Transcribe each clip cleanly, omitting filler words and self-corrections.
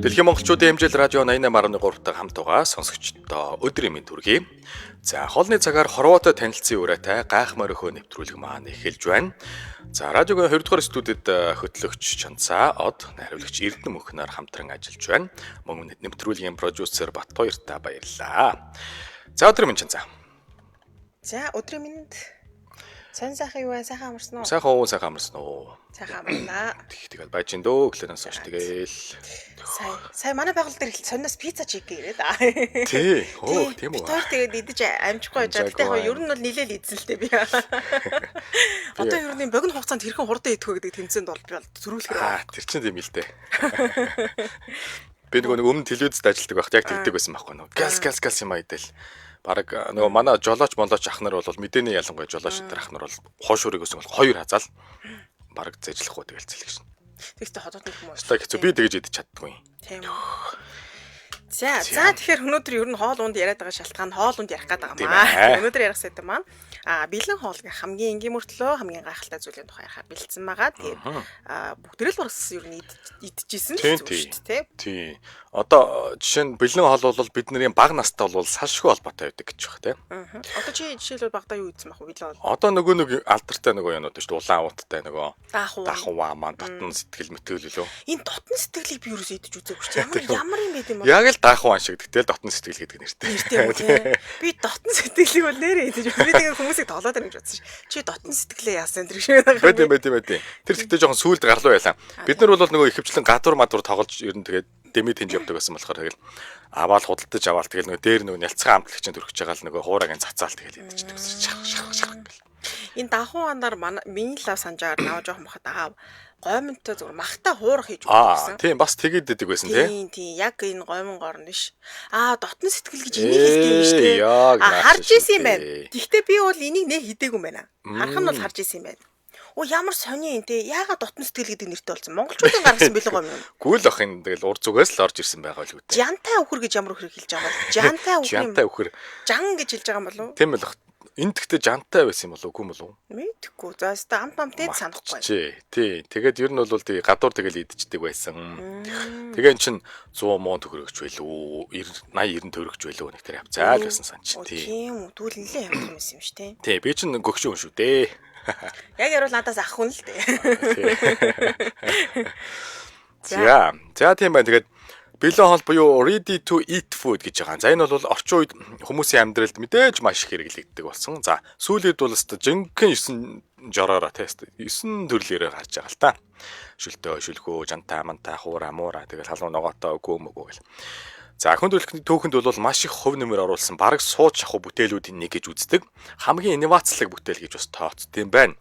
Дэлхийн монголчуудын хэмжээл радио 88.3-тай хамт байгаа сонсогчдоо өдрийн мэнд хүргэе. За хоолны цагаар хорвоотой танилцсан үрээтэй гайхмаар өхөө нэвтрүүлэг маань эхэлж байна. За радиогийн 2 дугаар студид хөтлөгч Чанцаа Од, найруулагч Эрдэнэ Мөнхнөр хамтран ажиллаж байна. Мөн нэвтрүүлгийн продюсер Батбаяртай баярлалаа. За өдрийн мэнд Чанцаа. За өдрийн мэнд. Сайхан юу вэ? Сайхан амарсан уу? Сайхан амарсан уу? Сайхан амарлаа. Тэгэл байж ин дөө өглөөнөөс хойш тэгэл. Сая манай байгууллага дээр их сонноос пицца чиг гээгээд аа. Тий. Оо, тийм үү. Тэр тэгээд идэж амжихгүй байж байгаа. Гэтэ ер нь бол нилээл идсэн л дээ би. Одоо ер нь богино хугацаанд хэрхэн хурдан идэх вэ гэдэг тэмцээнд бол би зөрүүлэхээр. Тэр чинь тийм л дээ. Би нэг өмнө телевизэд ажилладаг байхад яг тэгдэг байсан байхгүй нөө. Газ юм айдэл. Бараг нөгөө манай жолооч ах нар бол мэдээний ялангуяа жолооч нар ах нар бол хоошуурыг өсөн бол хоёр хазаал бараг зэжлэхгүй тэгэл зэлгэж шин. Тэгтээ хотод нэг юм уу? Хэцүү би тэгэж идэж чаддгүй. Тийм үү. За тэгэхээр өнөөдөр ер нь хоол унд яриад байгаа шалтгаан хоол унд ярих гэдэг юм аа. Өнөөдөр ярих сэдэв маань бэлэн хоолгийн хамгийн энгийн мөртлөө хамгийн гайхалтай зүйлийн тухай ярихаар бэлдсэн байгаа. Тэгээд бүгдээрээ л бас ер нь идчихсэн л зүйл шүү дээ. Тий. Одоо жишээ нь бэлэн хоол бол бидний бага настай бол салшгүй холбоотой байдаг гэж байна тийм. Одоо чи жишээлбэл багада юу идсэн байх вэ? Бэлэн хоол. Одоо нөгөө нэг алдартай нөгөө юмнууд шүү дээ. Улаан ууттай нөгөө дахуу маань дотн сэтгэл мэтгэл лөө. Энэ дотн сэтгэлийг би юу ч идэж үзээгүй шүү дээ. Ямар юм бэ юм бэ? Яг л дахуу шиг тэгэл дотн сэтгэл гэдэг нэртэй. Нэртэй. Би дотн сэтгэлийг бол нэрээ идэж би тэгээ хүмүүсийг тоглоод байна гэж бодсон ш. Чи дотн сэтгэлээ яасан тэр шиг байгаа юм. Байт. Тэр зэгтээ жоохон сүулт гарлуу байлаа. Бид нар бол нөгөө ихэвчлэн гадуур мадуур тоглож ер нь тэгээд дэмэд хинж явдаг байсан болохоор тэгэл аваал худалдаж аваал тэгэл нөгөө дээр нөгөө нялцхан амтлагчийн төрөж байгаа л нөгөө хуурагийн цацаал тэгэл идчихдэг гэсэн шах гэл. Энэ дахуу анаар миний лав санжаар наваа жоохон бахад гоймонтой зүгээр махта хуурах хийж өгсөн. Тийм бас тэгээд идэг байсан тийм. Яг энэ гоймон горн биш. Дотн сэтгэл гэж энийг хэлдэг юм шүү дээ. Харж исэн юм байна. Гэхдээ би бол энийг нэ хидээгүй юм байна. Харах нь бол харж исэн юм байна. Ямар сони энэ те яагаад дотн сэтгэл гэдэг нэртэй болсон монголчуудын гаргасан бэлэг юм. Гүйл ах энэ тэгэл ур зүгээс л орж ирсэн байгаа л үү те. Жантай өхөр гэж ямар өхөр хэлж байгаа бол жантай өхөр жан гэж хэлж байгаа юм болов? Тийм л. Энд гэхдээ жантай байсан юм болов үгүй юм болов? Мэдхгүй. За хэвээ амтдээд санахгүй. Тий. Тэгээд ер нь бол тий гадуур тэгэл идчихдэг байсан. Тэгээ эн чин 100 муу төгрөгч байлуу 80 90 төгрөгч байлуу нэг тэр авцаал байсан санч тий. Тийм үү. Тэгвэл нэлээд явах юм юм шүү дээ. Тий. Би чин гөгшин хүн шүү дээ. Яг ярил надаас ах хүн л дээ. За тийм байна. Тэгээд бэлэн хоол буюу ready to eat food гэж байгаа. За энэ бол орчин үед хүмүүсийн амьдралд мэдээж маш их хэрэглэгддэг болсон. За сүүлийн үед бол жинхэнэ 9 жороор тест 9 төрлөөр гарч байгаа л та. Шүлтөө, шүлхөө, жантай, мантай, хуура, муура тэгэл халуун ногоотой гөөмөгөө гэл. За хүн төрөлхтний түүхэнд бол маш их хувь нэмэр оруулсан бараг сууж шахуу бүтээлүүдийн нэг гэж үздэг. Хамгийн инновацлог бүтээл гэж бас тооцдог юм байна.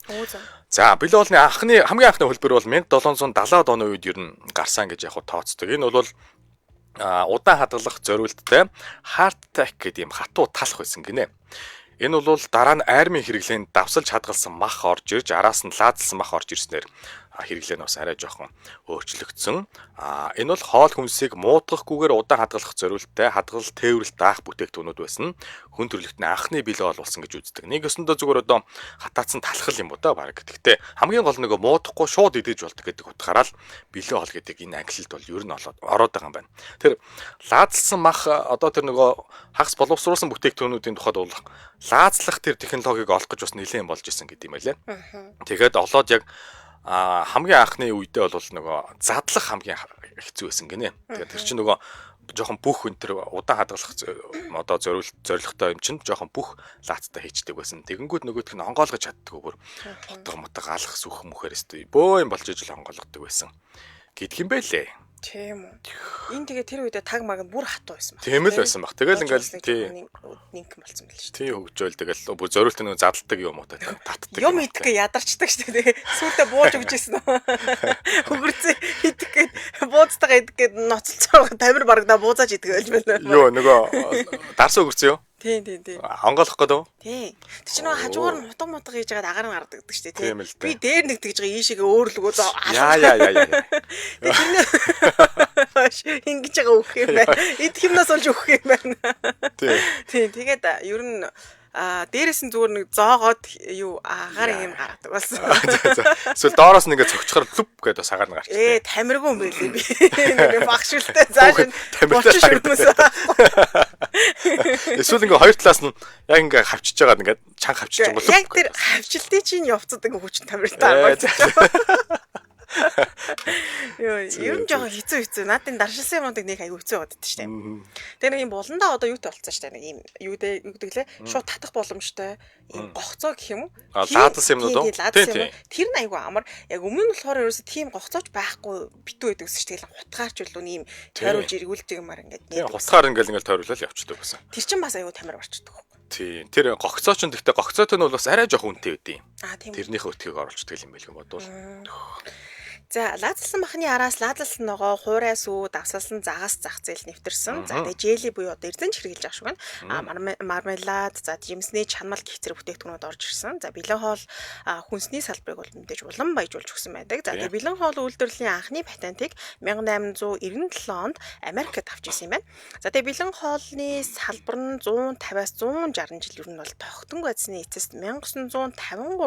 За бэлэн хоолны хамгийн анхны хөлбөр бол 1770-аад оны үед ер нь гарсан гэж яг тооцдог. Энэ бол удаан хадгалах зориулттай hardtack гэдэг юм хатуу талах байсан гинэ. Энэ бол дараа нь айрмын хэрэглээнд давсалж хадгалсан мах орж ирж араас нь лаадсан мах орж ирснээр хэрэглээ нь бас арай жоохон өөрчлөгдсөн. Энэ бол хоол хүнсийг муудахгүйгээр удаан хадгалах зориулттай хадгал тээвэрлэлт даах бүтээгдэхүүнүүд байсан. Хүн төрөлхтний анхны бэлэн хоол болсон гэж үздэг. Нэг өсөндөө зүгээр одоо хатаацсан талхал юм уу да баг. Гэхдээ хамгийн гол нэг муудахгүй шууд идэж болдог гэдэг утгаараа л бэлэн хоол гэдэг энэ ангилалд бол ер нь ороод байгаа юм байна. Тэр лаадсан мах одоо тэр нөгөө хагас боловсруулсан бүтээгдэхүүнүүдийн тухайд бол лаазлах тэр технологиг олох гэж бас нэлээд болж исэн гэдэг юм байлаа. Тэгээд олоод яг хамгийн анхны үедээ бол нөгөө задлах хамгийн хэцүү байсан гинэ. Тэгээд тэр чинь нөгөө жоохон бүх энэ тэр удаан хадгалах одоо зорилготой юм чинь жоохон бүх лаацтай хийчдэг байсан. Тэгэнгүүт нөгөөх нь онгоолгож чаддгүй бүр утга алах сүх мөхөр өстэй бөө юм болж ижил онгоолгодог байсан гэдэг юм байлээ. Тийм үү. Энэ тэгээ тэр үедээ таг маг бүр хатуу байсан баг. Тийм л байсан баг. Тэгэл ингээл тий нэг болсон байл шүү дээ. Тий хөгжөөл тэгэл бүр зориулт нэг задалдаг юм уу та татдаг. Юм идэхгүй ядарчдаг шүү дээ. Сүүлдээ бууж өгч ийсэн үү. Хөгөрцөө идэх гээд бууцтайгаа идэх гээд ноцолцоо тамир барагдаа буузааж идэх байж байна. Йоо нөгөө дарс хөгөрцөө юу? Тийм. Хонголох гэдэг үү? Тийм. Тэг чи нөгөө хажуугаар нь мутаг хийж байгаад агаар нь гардаг гэдэг шүү дээ. Би дээр нэг тэгж байгаа ийшээгээ өөрлөгөө зоо. Яа. Тэг ингэж байгаа өөх юм байна. Идэх юмнаас олж өөх юм байна. Тийм тэгээд ер нь дээрээс нь зүгээр нэг зоогоод юу агаар юм гаргадаг болсон. Эсвэл доороос нь ингээд цогчхоор лүп гэдэг бас агаар нь гарч. Тамиргүй юм байлээ би. Нэг багшилтай зааш болчих шүрдмэс. Эсвэл ингээд хоёр талаас нь яг ингээд хавчиж байгаа ингээд чанга хавчиж байгаа болов. Яг тэр хавчилтын чинь явцад ингээд хүчин тамиртай байгаа. Ер нь жоохон хэцүү. Наадын даршилсан юмнуудыг нэг аягүй хэцүү болоод шүү дээ. Тэр нэг юм болондоо одоо юутай болцсон шүү дээ. Нэг юм юу гэдэг лээ. Шууд татах боломжтой. Ийм гогцоо гэх юм уу? Ладас юмнууд уу? Тэр нь аягүй амар. Яг өмнө нь болохоор ерөөсө тийм гогцооч байхгүй битүү байдаг гэсэн шүү дээ. Хутгаарч үлээ ийм тойруулж эргүүлж юмар ингээд. Хутгаар ингээд тойруулаад явчихдаг гэсэн. Тэр чинь бас аягүй тамир барчдаг. Тийм. Тэр гогцоо ч гэхдээ гогцоотой нь бол бас арай жоох үнэтэй байдیں۔ Тэрнийхээ өтгийг оруулцдаг юм байл юм бодвол. За лаазалсан махны араас лаазалсан ногоо хуурай сүү давсалсан загас зах зээл нэвтэрсэн. За тэгээ жели буюу одоо эрдэнэ хэрэгжилж байгаа шүү гэнэ. Мармелад, за жимсний чанмал гэх зэрэг бүтээгдэхүүнүүд орж ирсэн. За бэлэн хоол хүнсний салбарыг бол мэдээж улам баяжуулж өгсөн байдаг. За тэгээ бэлэн хоол үйлдвэрлэлийн анхны патентыг 1897 онд Америкт авч ирсэн юм байна. За тэгээ бэлэн хоолны салбар нь 150-аас 160 жил ер нь бол тогтон байцны эцэст 1953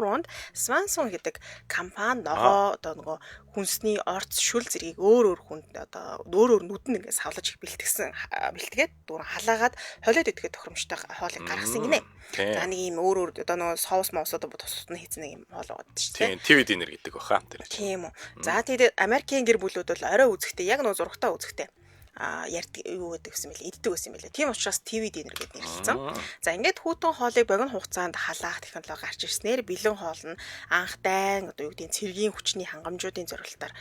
онд Swanson гэдэг компани ногоо одоо нөгөө хүнсний орц шүл зэргийг өөр хүнд одоо өөр нүдэн ингээд савлаж их бэлтгээд дүүрэн халаагаад холиод идэхэд тохиромжтой хоолыг гаргасан гинэ. За нэг юм өөр одоо нөгөө соус моусод тусад нь хийсэн нэг юм хоол байгаа шүү дээ. Тийм, TV dinner гэдэг баха. Тийм үү. За тэгээд Америкийн гэр бүлүүд бол орой үзэхдээ яг нөгөө зургатаа үзэхдээ ярьдаг юу гэдэг гэсэн мэлээ иддэг гэсэн мэлээ. Тийм учраас TV dinner гэдэг нэрлэлсэн. За ингээд хүүтэн хоолыг богино хугацаанд халаах технологи гарч ирснээр бэлэн хоол нь анх дайн одоо юу гэдэг цэргийн хүчний хангамжуудын зорилтоор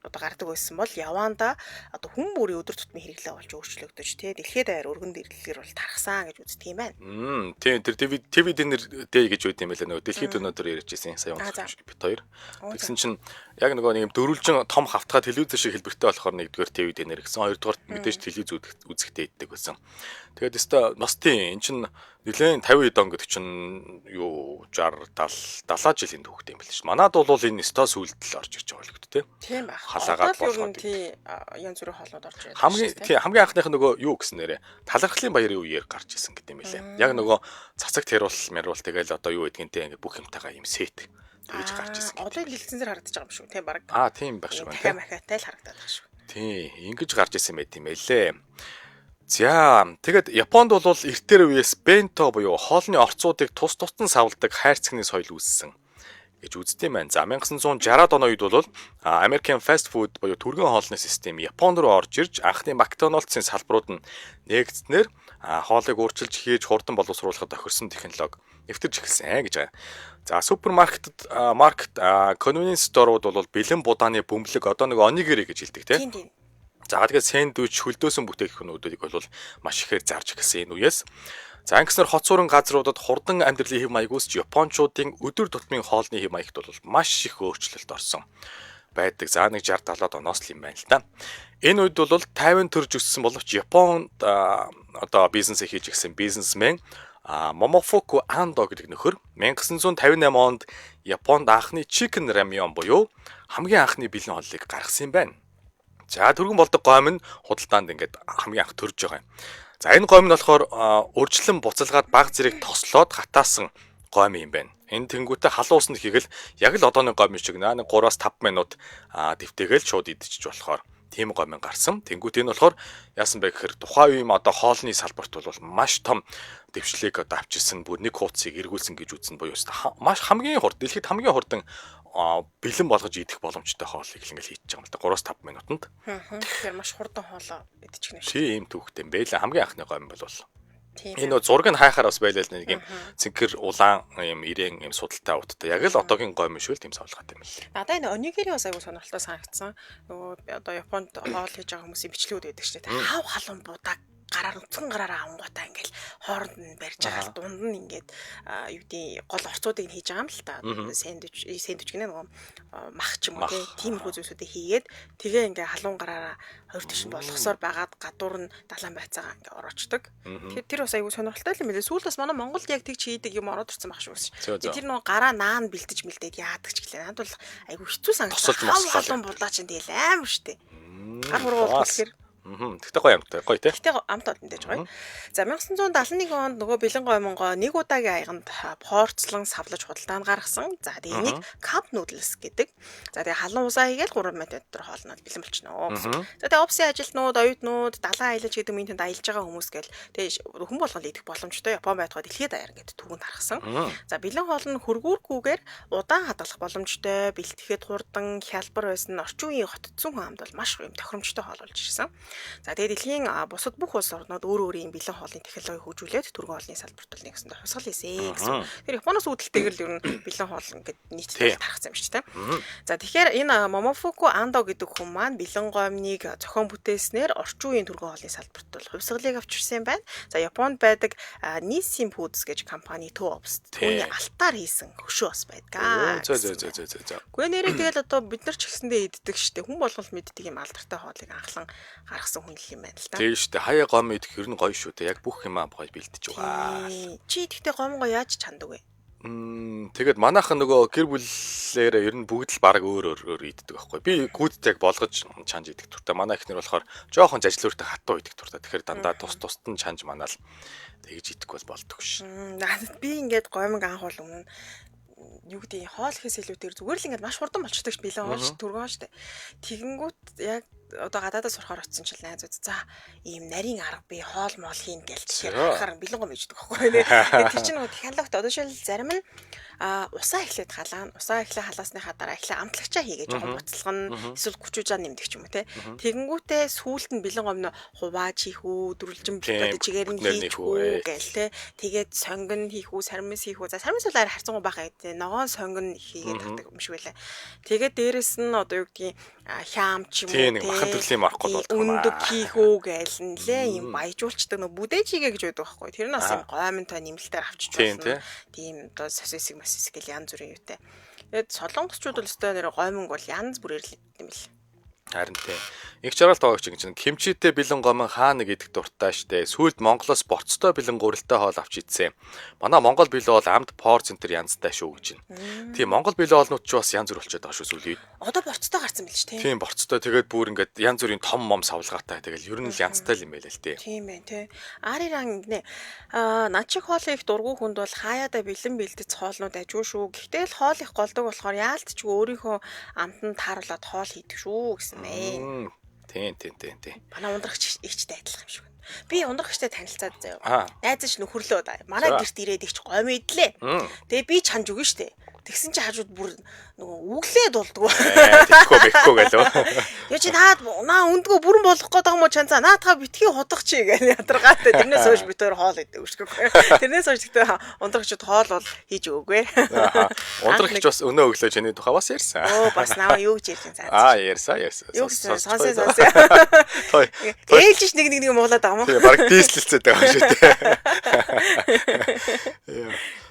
одоо гардаг байсан бол яваанда одоо хүн бүрийн өдөр тутмын хэрэглээ болж өөрчлөгдөж тий дэлхийд даяар өргөн дэрлэлээр бол тархсан гэж үздэг юм байна. Тийм тэр TV dinner day гэж үүд юм байлаа нөгөө дэлхийд өнөөдөр ярьж ирсэн сая бит хоёр. Тэгсэн чинь яг нөгөө нэг юм дөрвөлжин том хавтгай телевиз шиг хэлбэртэй болохоор нэгдүгээр TV dinner гэсэн хоёрдугаар мэдээж телевиз үзэхдээ иддэг байсан. Тэгээд өстой нас тийм эн чинь нэлээд 50 он гэдэг чинь юу 60 70 жилийн түүхтэй юм байл ш. Манад бол энэ өстой сүлдэл орж ирж байгаа л гэдэг тийм. Тийм байх. Халаагаад болгоод тийм янз бүрийн хоолнууд орж ирж байгаа. Хамгийн анхных нөгөө юу гэсэн нэрэ талархлын баярын үеэр гарч исэн гэдэг юм байлээ. Яг нөгөө цацаг тэруул мэрүүл тэгэл одоо юу гэдгийг тийм ингээд бүх юмтайгаа юм сет тэгж гарч исэн. Одоо дэлгэцэн зэрэг харагдаж байгаа юм шүү тийм баг. Тийм байх шүү. Тийм махатай л харагдаад байгаа шүү. Тийм, ингэж гарч исэн байт юм байлээ. За, тэгэд Японд бол эртээр үеэс бенто буюу хоолны орцуудыг тус тусдан савладаг хайрцагны соёл үүссэн гэж үздэг юм байна. За, 1960-аад оны үед бол American fast food буюу түргэн хоолны систем Японд руу орж ирж анхны McDonald's-ын салбарууд нь нэгдснээр хоолыг өөрчилж хийж хурдан боловсруулахад тохирсон технологи нэвтэрч эхэлсэн гэж байгаа. За, супермаркет, convenience store-ууд бол бэлэн будааны бөмбөлөг одоо нэг онигири гэж хэлдэг тийм. За тэгээд сэндвич хөлдөөсөн бүтээгдэхүүнүүдийг бол маш ихээр зарж эхэлсэн энэ үеэс. За ангиснаар хот суурин газруудад хурдан амьдралын хэв маяг үүсч Япончуудын өдөр тутмын хоолны хэв маягт бол маш их өөрчлөлт орсон байдаг. За нэг 60-70-аад оноос л юм байна л да. Энэ үед бол 50 төрж өссөн боловч Японд одоо бизнес хийж гисэн бизнесмен Момофуку Андо гэдэг нөхөр 1958 онд Японд анхны chicken ramyeon буюу хамгийн анхны бэлэн хоолыг гаргасан юм байна. За түргэн болдог гойм нь худалдаанд ингээд хамгийн анх төрж байгаа юм. За энэ гойм нь болохоор урьдчилан буцалгаад баг зэрэг тослоод хатаасан гойм юм байна. Энэ тэнгуүтэ халуун усанд хийгэл яг л одооны гойм шиг нэг 3-5 минут дэвтэйгээл шууд идчих болохоор тийм гойм гарсан. Тэнгуүт энэ болохоор яасан бэ гэхээр тухайн үеийн одоо хоолны салбарт бол маш том дэвшлиг одоо авчирсан бүр нэг хуудсыг эргүүлсэн гэж үзсэн буюу маш хамгийн хурд дэлхийд хамгийн хурдан бэлэн болгож идэх боломжтой хоолыг ингээл хийж байгаа юм л да 3-5 минутанд. Тэгэхээр маш хурдан хоолоо идчих нэ. Тийм түүхтэй юм байлаа. Хамгийн анхны гойм бол. Энэ зураг нь хайхаар бас байлаа л нэг юм цэнхэр улаан юм ирээн юм судалтай уттай. Яг л одоогийн гойм шүү л тийм савлгатай юм л. Надаа энэ онигири бас аягүй сонирхолтой санагдсан. Нөгөө одоо Японд хоол хийж байгаа хүмүүсийн бичлэгүүд байдаг шүү дээ. Хав халуун будаг гараар үцгэн гараараа ангуудаа ингээл хооронд нь барьж байгаа л дунд нь ингээд юу гэдэг гол орцуудыг хийж байгаа юм л та. Сэндвич гэнэ нөгөө мах ч юм уу тиймэрхүү зүйлсүүдийг хийгээд тэгээ ингээ халуун гараараа хоёр тишин болгосоор байгаад гадуур нь далайн байцаагаа ингээ ороочдөг. Тэр бас аягүй сонирхолтой юм билээ. Сүүлд бас манай Монголд яг тэгж хийдэг юм ороод ирсэн баг шүү. Тэр нөгөө гараа наан бэлдэж мэлдээд яадаг ч гэлээ. Надад бол аягүй хэцүү санагдсан. Халуун булаа чинь тэгэл амар штэ. Гар хургуулах гэхээр Тэгтээ гоё амттай гоё те. Гэхдээ амт бол мэдээж гоё. За 1971 онд нөгөө бэлэн гомонгоо нэг удаагийн аяганд порцлон савлаж худалдаанд гаргасан. За тэгээ энийг cup noodles гэдэг. За тэгээ халуун усаа хийгээл 3 минут дотор хоолноод бэлэн болчихно гэсэн. За тэгээ офисын ажилтнууд, оюутнууд, далайн аялаж гэдэг минь тэнд аялж байгаа хүмүүс гээл тэгээ хүн болгонд идэх боломжтой Япон байтугай дэлхийд даяар ингээд түүнд тархсан. За бэлэн хоол нь хөргүүргүйгээр удаан хадгалах боломжтой, бэлтгэхэд хурдан, хялбар байсан орчин үеийн хотцсон хүн амд бол маш юм тохиромжтой хоол болж ирсэн. За тэгээ дэлхийн бусад бүх улс орнууд өөр өөрийн бэлэн хоолны технологи хөгжүүлээд түргэн хоолны салбарт бол нэгсэндээ хувьсгал хийсэн гэсэн. Тэр Японоос үүдэлтэйгэр л ер нь бэлэн хоол ингээд нийтдээ тархсан юм шүү дээ. За тэгэхээр энэ Momofuku Ando гэдэг хүн маань бэлэн гомныг зохион бүтээснээр орчин үеийн түргэн хоолны салбарт бол хувьсгалыг авчирсан байна. За Японд байдаг Nissin Foods гэж компани төв обс. Түүний алтаар хийсэн хөшөө бас байдаг. За. Гэхдээ нэрээ тэгэл одоо бид нар ч гэсэндээ иддэг шүү дээ. Хүн болгол мэддэг юм алдартай хоолыг анхлан гаргасан хүн юм байна л да. Тийм шүү дээ. Хаяа гом идэх ер нь гоё шүү дээ. Яг бүх юм гоё бэлдэж байгаа. Чи тэгтээ гомго яаж чандаг вэ? Тэгээд манайхан нөгөө гэр бүлээр ер нь бүгд л баг өөр иддэг байхгүй. Би гүйдтэй болгож чанж идэх туртай. Манай ихнэр болохоор жоохон жажлууртай хатуу идэх туртай. Тэгэхээр дандаа тус нь чанж манаал тэгж идэх болдог ш. Надад би ингээд гомог анх бол өмнө юу гэдэг хоол ихээс илүү тэр зүгээр л ингээд маш хурдан болчдөг ш бэлэн хоол ш түргэн штэ. Тэгэнгүүт яг одоо гадаадаас сурахаар очсон ч найзууд за ийм нарийн арга би хоол моол хийн гээл тэгэхээр харахаар бэлэн гом иждэг байхгүй нэ. Тэр чинь нөгөө технологид одоо жишээл зарим нь усаа эхлээд халаана. Усаа эхлээ халаасныхаа дараа эхлээ амтлагчаа хийгээ жоохон буцалгана. Эсвэл гүчүүжаа нэмдэг ч юм уу те. Тэгэнгүүтээ сүүлд нь бэлэн гомно хувааж хийх үү, дөрвөлжин битүүдэд чигээр нь хийх үү гээл те. Тэгээд сонгон хийх үү, сармис хийх үү. За сармис бол арай харцангуй бага гэдэг. Ногоон сонгон хийгээд тагдаг юм шиг байлаа. Тэгээд дээрэс нь одоо юу гэдгийг хям ч юм уу тийм нэг махан төрлийн мархгүй болдог юм аа. Өндөг хийх үү гээл нэлээ юм баяжуулцдаг нөө бүдэж хийгээ гэж байдаг байхгүй. Тэр нь бас юм гомонтой нэмэлтээр авчиж байна. Тийм одоо сосисик гэл янз бүрийн юутай. Тэгээд солонгосчууд бол өстой нэр гомонг бол янз бүрээр л идэв юм бэл. Харин тийм. Их жаргал тоогч чинь кимчитэй бэлэн гомон хаана гэдэг дуртай штэ. Сүүлд Монголоос борцтой бэлэн гурилтай хоол авч идсэн. Манай Монгол бэлэн хоол амд пор центр янзтай шүү гэж байна. Тийм Монгол бэлэн хоолнууд ч бас янз бүр болчиход байгаа шүү сүүлийн. Одоо борцтой гарсан байл ч тийм. Тийм борцтой тэгээд бүр ингээд янз бүрийн том мом савлгаатай тэгэл ер нь л янзтай л юм байл л тий. Тийм байна тий. Ариран гинэ. Над чих хоол их дургу хүнд бол хаяада бэлэн бэлдэц хоолнууд ажгүй шүү. Гэхдээ л хоол их голдог болохоор яалтчгүй өөрийнхөө амтанд тааруулаад хоол хийдэг шүү гэсэн мэн. Тийм. Манай ундрагч ихчтэй адилхан юм шиг байна. Би ундрагчтай танилцаад заяа. Найз ч нөхөрлөө да. Манай гэрт ирээд их ч гомь идлээ. Тэгээ би чанж өгнө штэ. Тэгсэн чи хажууд бүр нөгөө үглээд болдгоо. Тэгэхгүй гэлөө. Яа чи наад өндгөө бүрэн болох гээд байгаа мó чанцаа. Наатаа битгий худах чи гэж ядаргаатай. Тэрнээс хойш би тэр хоол идэв шүү. Тэрнээс хойш гэхдээ ундрагчд хоол бол хийж өгөөгүй. Ундрагч бас өнөө өглөө чиний тухай бас ярьсан. Бас наваа юу гэж ярьсан цаа. Ярьсан. Юу гэсэн сонсоо. Ээлжиш нэг муулаад байгаа юм уу? Тийм баг дийслэлцээд байгаа шүү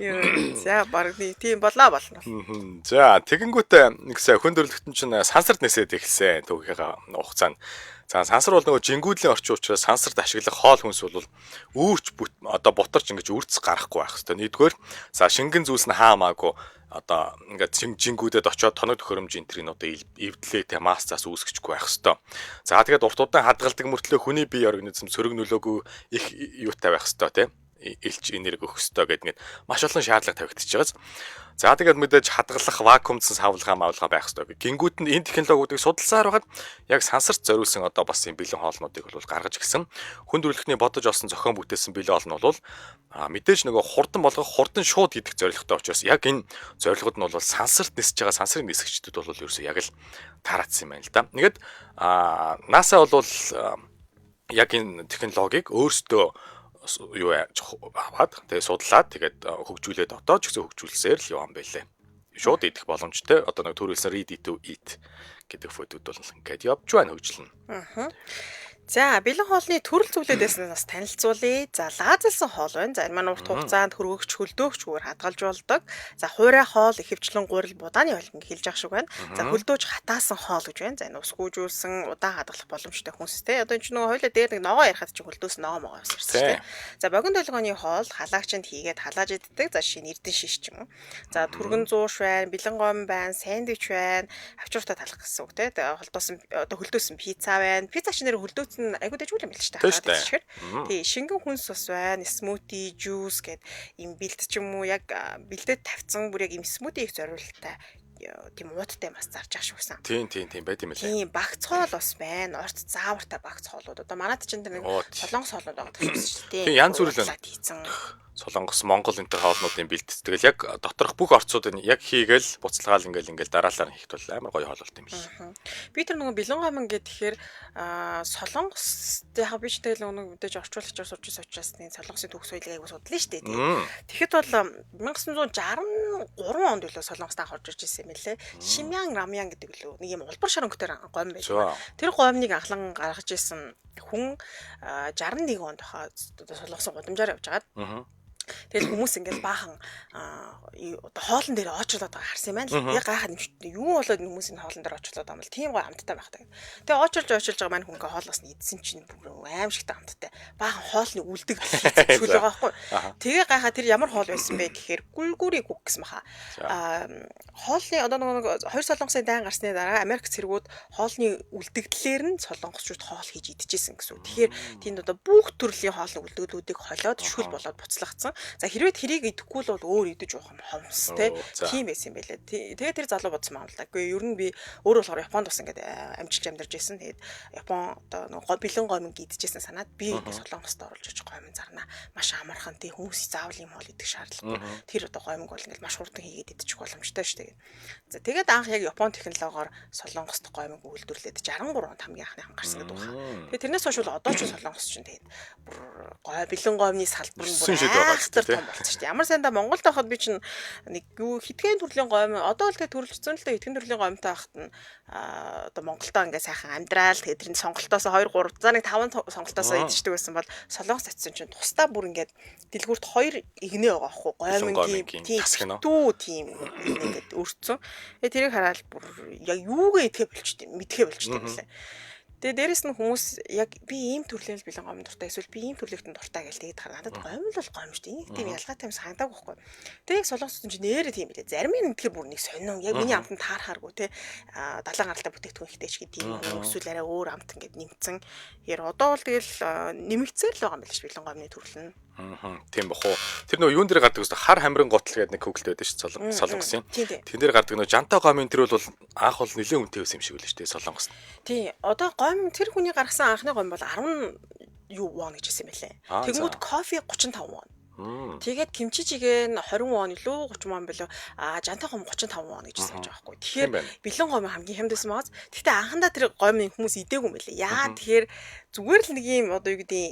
дээ. За баг тийм болоо. За тэгэнгүүтээ нэг сая хөндөрлөгтөн чинь сансарт нисээд эхэлсэн түүхийнхээ хугацаанд. За сансар бол нөгөө жингүүдлийн орчин учраас сансарт ашиглах хоол хүнс бол үүрч одоо бутарч ингэж үрц гарахгүй байх хэвээр. Нэгдүгээр за шингэн зүйлс нь хаамаагүй одоо ингээд жингүүдэд очиод тоног төхөөрөмж энтрийн одоо эвдлээ те масцаас үүсгэхгүй байх хэвээр. За тэгээд урт удаан хадгалдаг мөртлөө хүний бие организм сөрөг нөлөөгүй их юутай байх хэвээр те. Илч энерги өгөх ёстой гэдэг нь маш олон шаардлага тавигдчихж байгаа. За тэгээд мэдээж хадгалах вакуумдсан савлгаа байх ёстой. Гингүүд нь энэ технологиудыг судалсаар байгаад яг сансарт зориулсан одоо бас юм бэлэн хоолнуудыг бол гаргаж гисэн. Хүн төрөлхтний бодож олсон зохион бүтээсэн бэлэн хоол нь бол мэдээж нөгөө хурдан болгох хурдан шууд идэх зорилготой учраас яг энэ зорилгод нь бол сансарт нисэж байгаа сансрын нисгчдүүд бол ерөөсөө яг л таараадсан юм байна л да. Ингээд NASA бол яг энэ технологиг өөрсдөө юу аваад тэгээ судлаад тэгээд хөгжүүлээд одоо ч гэсэн хөгжүүлсээр л явсан байлээ. Шууд идэх боломжтой. Одоо нэг төрүүлсэн ready to eat гэдэг фөдөд бол ингээд явж байна хөгжлөн. За бэлэн хоолны төрөл зүйлүүдээс бас танилцуулъя. За лазалсан хоол байна. За энэ маань урт хугацаанд хөргөгч хөлдөөгчгүйгээр хадгалж болдог. За хуурай хоол ихэвчлэн гурил будааны хоол гэж хэлж ах шиг байна. За хөлдөөж хатаасан хоол гэж байна. За энэ ус гүйжүүлсэн удаан хадгалах боломжтой хүнстэй. Одоо энэ ч нөгөө хойлоо дээр нэг ногоо ярихад чи хөлдөөс ногоо могоо өсөрсөн шүү дээ. За богино толгойн хоол халаагчинд хийгээд халааж иддэг. За шинэ эрдэн шиш ч юм уу. За түргэн зууш байна, бэлэн гом байна, сэндвич байна. Авчууртаа талах гэсэн үг те. Тэгээ холдоосон одоо хөлдөөсөн пицца байна. Пицца ч нэр хөлдөөс нь айгуу дэжгүй юм биш Тэ штэ. тий шингэн хүнс бас байна, смути, жуус гэд юм бэлдэж юм уу яг бэлдээд тавьсан бүр яг юм смути их зориултаа тийм уудтай бас зарж ах шүүсэн. Тийм байт юм лээ. Тийм багц хоол бас байна. Орт заавартай багц хоолууд. Одоо манайд чинь тэр нэг солонгос хоолууд байгаа гэсэн шүү дээ. Тийм янз бүр л хийцэн. Солонгос, Монгол энэ төр хоолнуудын бэлтгэл. Тэгэл яг доторх бүх орцуудыг яг хийгээл буцалгаал ингээл дараалал хийхэд бол амар гоё хоол болт юм биш. Би тэр нөгөө бэлэн гомон гэхээр солонгос яг би ч тэгэл нөгөө мэдээж орчуулагчаар сурч ирсэн учраас тийм солонгосын төгс соёлыг айгуу судлаа шүү дээ. Тэгэхэд бол 1963 онд үлээ солонгост анх орж ирж ирсэн юм лээ. Шимян рамян гэдэг лөө нэг юм улбар шар өнгөтөр гом байсан. Тэр гомныг анхлан гаргаж ирсэн хүн 61 онд хаа солонгосын гудамжаар явж агаад тэгэл хүмүүс ингээл баахан одоо хоолн дээр очрлоод байгаа харсан юм байна л. Яг гайхаад юу болоод хүмүүс энэ хоолн дээр очрлоод байгаа юм бол тийм гоё амттай байхтай. Тэгээ очрлж байгаа маань хүнгээ хоолоос нь идсэн чинь бүр аимшигтай амттай. Баахан хоолны үлдэг шүүл байгаа байхгүй. Тэгээ гайхаад тэр ямар хоол байсан бэ гэхээр гүлгүри гүг гэсэн баха. Хоолны одоо нэг хоёр солонгосын дайн гарсны дараа Америк цэргүүд хоолны үлдэгдлэр нь солонгосчууд хоол хийж идчихсэн гэсэн үг. Тэгэхээр тийм одоо бүх төрлийн хоолны үлдэгдлүүдийг холиод шүл болоод буцлагцсан. За хэрвээ тэрийг идэхгүй л бол өөр идэж уух юм хомс те тийм байсан юм байлээ. Тэгээ тэр залуу бодсон юм л да. Гэхдээ ер нь би өөрөө болохоор Японд бас ингээд амжилт амьдарч байсан. Тэгээд Япон одоо нэг бэлэн гомин идчихсэн санаад би ингээд солонгост оруулж иж гомин зарна. Маш амархан тий хүмүүс заавал юм хоол идэх шаардлагагүй. Тэр одоо гоминг бол ингээд маш хурдан хийгээд идчих боломжтой шүү дээ. За тэгээд анх яг Япон технологиор солонгост гоминг үйлдвэрлээд 63 онд хамгийн анхныхан гарсан гэдэг байна. Тэгээд тэрнээс хойш бол одоо ч солонгос ч тэгээд бүр бэлэн гомны салбар нь бүр том болсон шүү дээ. Ямар сайндаа Монголд байхад би чинь нэг хитгэн төрлийн гомь одоо л тэгээ төрөлжсөн л дээ хитгэн төрлийн гомьтой байхад нь одоо Монголдоо ингээ сайхан амьдрал тэгээ тэрний сонголтоос 2 3 за нэг 5 сонголтоос идчихдэг байсан бол солонгос очсон чинь тусдаа бүр ингээд дэлгүүрт 2 игнэ байгаа аахгүй гомингийн тийм ингээд өрцөн. Тэгээ тэрийг хараад бүр яг юугээ идэхэ болчтой мэдхэ болчтой юм лээ. Тэгээ дээрэс нь хүмүүс яг би ийм төрлийн бэлэн гомн дуртай эсвэл би ийм төрлөختөнд дуртай гэж тэгээд надад гомн бол гомн шүү дээ. Нэг тийм ялгаатай юм санагдаагүй байхгүй. Тэгээ яг солонгос чинь нэрээ тийм билээ. Зарим нь тэгэхээр бүр нэг сонин яг миний амтанд таархааргүй те. Далайн гаралтай бүтээгдэхүүн ихтэй ч гэдэг юм. Эсвэл арай өөр амт ингээд нэмцэн. Яар одоо бол тэгэл нэмэгцээр л байгаа юм биш бэлэн гомны төрөл нь. Тийм бах уу. Тэр нөгөө юун дээр гардаг гэсэн хар хамрын готл гэдэг нэг хөглөд байдаг шүү солонгосын. Тэн дээр гардаг нөгөө жантай гомын тэр бол анх бол нэлээд үнэтэй байсан юм шиг үлээ шүү дээ солонгост. Тий. Одоо гом тэр хүний гаргасан анхны гом бол 10 юу вон гэж хэлсэн байлээ. Тэнгүүд кофе 35 вон. Тэгээд кимчи жигээ 20 вон илүү 30 вон болоо жантай гом 35 вон гэж хэлсэн байгаа байхгүй. Тэгэхээр бэлэн гом хамгийн хямдсан магаз. Гэхдээ анхандаа тэр гомын хүмүүс идээгүй юм байлээ. Яа тэгэхээр зүгээр л нэг юм одоо юу гэдэг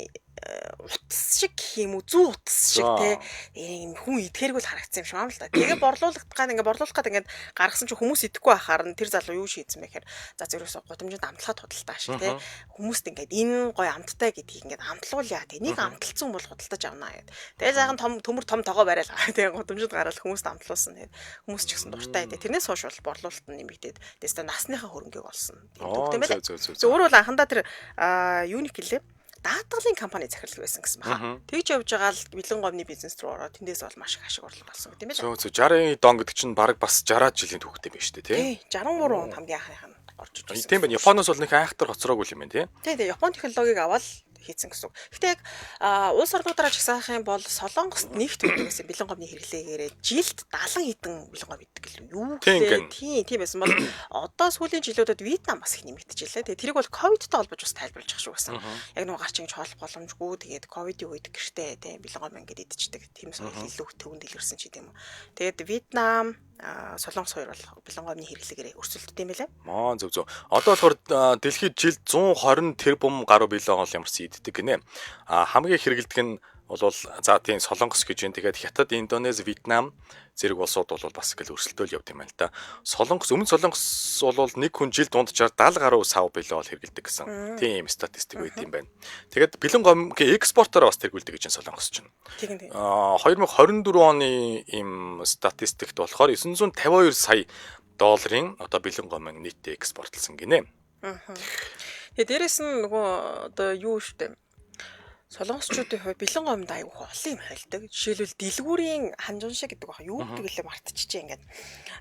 утас шиг юм уу зүү утас шиг те ийм хүн идэхэргүй л харагдсан юм шиг юм л да. Тэгээ борлуулахад ингээд гаргасан чинь хүмүүс идэхгүй байхаар нь тэр залуу юу шийдсэн бэ гэхээр за зэрэгс гудамжинд амтлахад худалдаа шиг те хүмүүст ингээд энэ гоё амттай гэдгийг ингээд амтлуулъя те нэг амталцсан бол худалдаж авнаа гэд. Тэгээ заахан төмөр том тогоо барайл те гудамжинд гараад хүмүүст амтлуулсан те хүмүүс ч гэсэн дуртай те тэрнээс хойш бол борлуулалт нь нэмэгдээд тест насныхаа хөрөнгөийг олсон. Тийм үү? Зөв бол анхандаа тэр юуник гэлээ даатгалын компани захирлаг байсан гэсэн байна. Тэгж явж байгаа л бэлэн гомны бизнес руу ороод тэндээс бол маш их ашиг орлого болсон гэдэг юм байна. 60-ын дон гэдэг чинь баг бас 60 жилийн түүхтэй байна шүү дээ тий. 63 онд хамгийн анхных нь орж иж байсан. Тийм байна. Японоос бол нэг айхтар хоцроогүй юм байна тий. Тий, Япон технологиг аваад хийцэн гэсэн үг. Гэхдээ яг улс орнуудаараа жагсаах юм бол Солонгост нэгт үүнээс бэлэн гомны хэрэглээгээрээ жилд 70 хэдэн бэлэн гом идэг гэлээ. Юу гэлээ. Тийм байсан бол одоо сүүлийн жилүүдэд Вьетнам бас их нэмэгдэжлээ. Тэгээ тэрийг бол ковидтай холбож бас тайлбарлаж ах шүү гэсэн. Яг нэг гарч ингэж хоолох боломжгүй. Тэгээд ковидын үед гэртээ тийм бэлэн гом ингээд идчихдэг. Тийм соёл илүү төвөнд дэлгэрсэн ч гэдэм юм. Тэгээд Вьетнам Солонгос хоёр бол бэлэн гомны хэрэглээгээрээ өрсөлддөг юм байлаа. Маа зөв. Одоо болохоор дэлхийд жилд 120 тэрбум гаруй бэлэн гол ямарсан иддэг гинэ. Хамгийн хэрэгэлдэг нь бол за тийм Солонгос гэж юм. Тэгээд Хятад, Индонез, Вьетнам зэрэг улсууд бол бас ингээл өрсөлдөөл явд юм байна л да. Өмнө Солонгос бол нэг хүн жилд дунджаар 70 гаруй сав бэлэн гол хэрэгэлдэг гэсэн. Тийм статистик байт юм байна. Тэгээд бэлэн гомгийн экспортороо бас тэргүүлдэг гэж Солонгос чинь. 2024 оны им статистикт болохоор 952 сая долларын одоо бэлэн гомын нийтээ экспортлсон гинэ. Тэгээ дээрэс нь нөгөө одоо юу штэ Солонгосчуудын хувьд бэлэн гомд аягүй олон юм хойлдог. Жишээлбэл дэлгүүрийн ханжуншаа гэдэг баг юу гэдэг лээ мартчихжээ ингээд.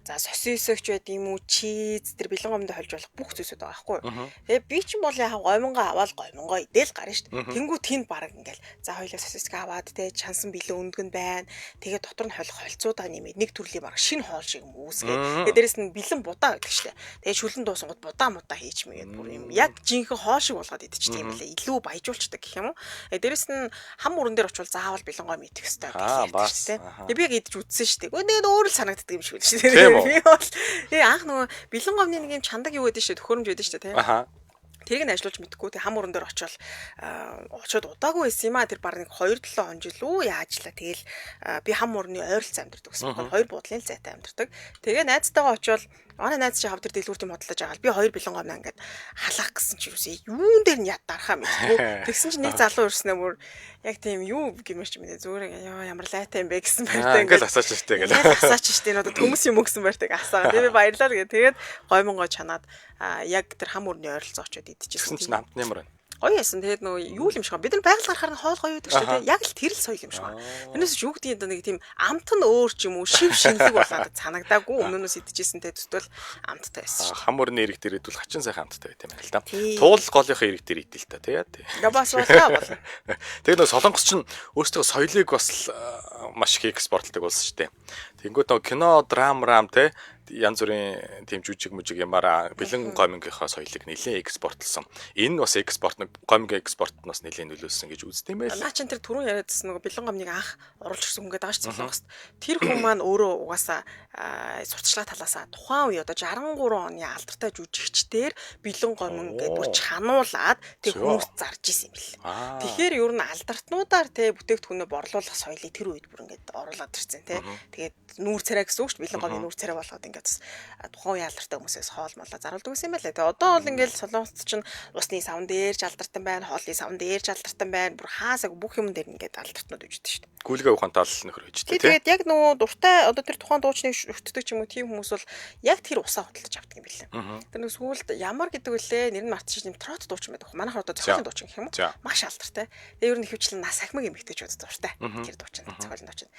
За сосисогч байд юм уу, чиз тэр бэлэн гомд хольж болох бүх зүйлсүүд байгаа байхгүй юу. Тэгээ би ч бол яг гомонго аваад гомонго идэл гарна шүү дээ. Тэнгүү тэнд баг ингээл за хоёлаа сосиск аваад те чансан бэлэн өндгөн байна. Тэгээ дотор нь холцоодаа нэмээд нэг төрлийн баг шинэ хоол шиг юм үүсгээ. Тэгээ дээрэс нь бэлэн будаа гэдэг шүү дээ. Тэгээ шүлэн дуусангууд будаа мудаа хийж мэгээд бүр юм яг жинхэнэ хоол шиг болгоод идчихдэг юм лээ. Илүү баяжуулцдаг гэх юм уу. Дээрэс нь хам мөрөн дээр очивол заавал бэлэн гом идэх хэрэгтэй гэж ярьдаг тийм. Тэгээ би яг идэж үзсэн шүү дээ. Тэгээд өөр л санагддаг юм шиг байна шүү дээ. Би бол тэгээ анх нөгөө бэлэн гомны нэг юм чандаг юу гэдэг шүү дээ. Төхөөрөмж байдаг шүү дээ тийм. Тэрийг нь ажиллуулж мэдхгүй тэг хам уран дээр очиод удаагүй байсан юм а тэр баг нэг 2-7 он жил үү яажлаа тэгэл би хам урны ойролцоо амьдэрдэг гэсэн. Хоёр буудлын зайтай амьдэрдэг. Тэгээ найзтайгаа очиод манай найз чи хав тэр дэлгүүртийн бодлож байгаа. Би 2 бэлэн гомноо ингээд халаах гэсэн чи юусээ юун дээр нь ятаархаа мэдгүй. Тэгсэн чи нэг залуу ирснээр бүр яг тийм юу гэмэрч мэдээ зүгээр яа ямар лайтай юм бэ гэсэн байртай ингээд асаач штэ гэл. Асаач штэ энэ одоо төмөс юм гэсэн байртайг асаагаа. Тэгээ би баярлалаа гэ. Тэгээд гомонгоо чанаад яг тэр хам урны ойролцоо очиод идчихсэн. Тэгсэн чи намт нэмэр байна. Гоё яасан. Тэгээд нөгөө юу юм шиг байна. Бид нар байгаль гарахаар нь хоол гоё байдаг шүү дээ. Яг л тэр л соёл юм шиг байна. Тэрнээс ч юу гэдэг нэг тийм амт нь өөр ч юм уу, шив шинэлэг болоод санагдаагүй. Өмнөөс идчихсэн те төтөл амттай байсан шүү. Хам урны ирэг дээр идвэл хачин сайхан амттай байт юм байна л да. Туул голынхаа ирэг дээр идэл та тий. Габас болоо бол. Тэгээд нөгөө солонгос ч өөрсдөө соёлыг бас маш их экспортлдог болсон шүү дээ. Тэнгүүд нөгөө кино, драм те янз бүрийн тийм жүжиг юмараа бэлэн гомингийнхаа соёлыг нэлээд экспортлсон. Энэ бас экспорт нэг гомингийн экспортод бас нэлээд нөлөөлсөн гэж үздэг юм байл. Наа чин тэр түрүүн яриадсан нөгөө бэлэн гомныг анх оруулж ирсэн хүн гэдэг байгаа шүү дээ Солонгост. Тэр хүн маань өөрөө угаасаа сурталчлага талаасаа тухайн үе одоо 63 оны алдартай жүжигчдэр бэлэн гомин гэдэг бүр чануулаад тэг хүмүүст зарж исэн юм бэл. Тэгэхээр ер нь алдартнуудаар те бүтээгдэхүүнээ борлуулах соёлыг тэр үед бүр ингээд оруулаад ирсэн те. Тэгээд нүүр царай гэсэн үг шүү дээ. Бэлэн гомын нүүр царай болгоод ингээд тухайн үеийн алдартай хүмүүсээс хоол молоо заруулдаг гэсэн юм байна лээ. Тэгээ одоо бол ингээд солонгост чинь усны савн дээр ч алдартай байна, хоолны савн дээр ч алдартай байна. Бүр хаасаг бүх юм дээр ингээд алдартнууд үждэг шүү дээ. Гүйлгээ ухаантай л нөхөр үждэг тийм. Тэгээд яг нөгөө дуртай одоо тэр тухайн дуучныг өтдөг ч юм уу тийм хүмүүс бол яг тэр усаа хөдөлж авдаг юм билээ. Тэр нэг сүүлд ямар гэдэг вүлээ нэр нь мартчих юм трот дуучин байдаг. Манайх одоо цохилын дуучин гэх юм уу? Маш алдартай. Тэгээ ер нь ихэвчлэн нас ахмаг эмэгтэйчүүд дуртай. Тэр дуучин цохилын дуучин.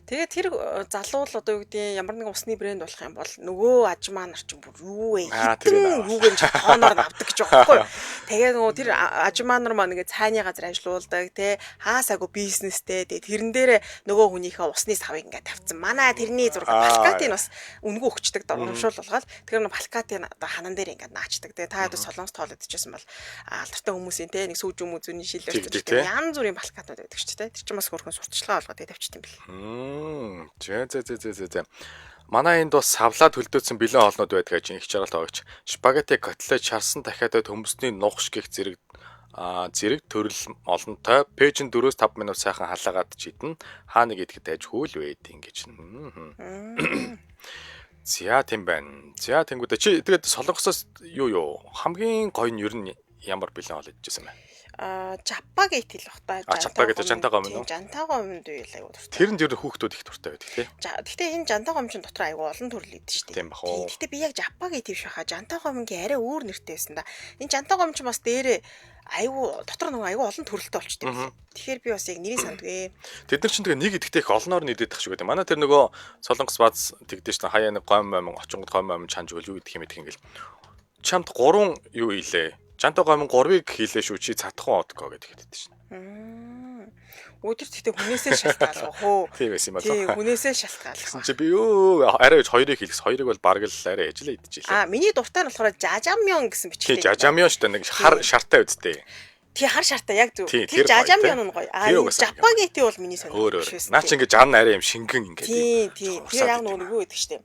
Тэгээд тэр залуу л одоо юу гэдэг ямар нэгэн усны брэнд болох юм бол нөгөө ажмаа нар ч бүр юу вэ? Юугээр ч тооноор авдаг гэж байгаа байхгүй юу? Тэгээ нөгөө тэр ажмаа нар маань ингээд цааны газар ажиллаулдаг те хаасаагүй бизнестэй тэгээ тэрэн дээр нөгөө хүнийхээ усны савыг ингээд тавьсан. Манай тэрний зураг плакатыг бас үнгүй өгчдөг урамшуул болгоод тэр нэг плакатыг одоо ханан дээр ингээд наачдаг. Тэгээ та хэд солонгос тоол идчихсэн бол алдартай хүмүүсийн те нэг сүүж юм үзүүний шилэрч янз бүрийн плакатууд байдаг ч те тэр чинь бас хөрхөн сурталчилгаа болгоод тэгээ тавьчихсан юм бэл. Зэ. Манай энд бас савлаад хөлдөөцсөн бэлэн хоолнууд байдаг гэж их жаргалтай байгаач. Спагетти, котлет, чарсан дахиад төмөсний нугш гих зэрэг төрөл олонтой пэйжин 4-5 минут сайхан халаагаад чидэн хаа нэг идэхэд айж хөөл байд ингэж. За тийм байна. За тэнгүүдээ чи тэгээд солонгосоос юу хамгийн гоё нь ер нь ямар бэлэн хоол идчихсэн бэ? Жаппагет хэл бах та. Жаппагет жанта гом нь. Жанта гомд үйл аягүй дуртай. Тэрэнд ер нь хүүхдүүд их дуртай байдаг тий. Гэхдээ энэ жанта гом чинь дотор аягүй олон төрөл идэв шүү дээ. Тийм бах уу. Гэхдээ би яг жаппагет биш хаа. Жанта гомгийн арай өөр нэртэй байсан да. Энэ жанта гом чинь бас дээрээ аягүй дотор нэг аягүй олон төрөлтэй болчтой. Тэгэхээр би бас яг нэрийг сандгүй. Тэд нар чинь тэгээ нэг идэхтэй их олноор нь идэх шиг байдаг. Манай тэр нөгөө солонгос бааз тэгдэж чинь хаяа нэг гом очингод гом чанж өгөл юу идэх юм ингээл. Чамд 3 юу илээ. Жанта гомын 3-ыг хийлээ шүү чи цатхан одгоо гэдэг хэлдэг шин. Өдөр тэгтээ хүнээсээ шалтгаалгаа хөө. Тийм байсан юм байна. Тийм хүнээсээ шалтгаалгаа. Чи би юу арай 2-ыг хийлгэс 2-ыг бол бараг л арай ажиллаа идчихлээ. Миний дуртай нь болохоор жажамён гэсэн бичгтэй. Тийм жажамён шүү дээ нэг хар шартай үсттэй. Тийм хар шартай яг зөв. Тэр жажамён нь гоё. Жаппагети бол миний сонирхол биш байсан. Наа чи ингээ жан арай юм шингэн ингээ. Тийм. Тэр яг нөгөө гэдэг штеп.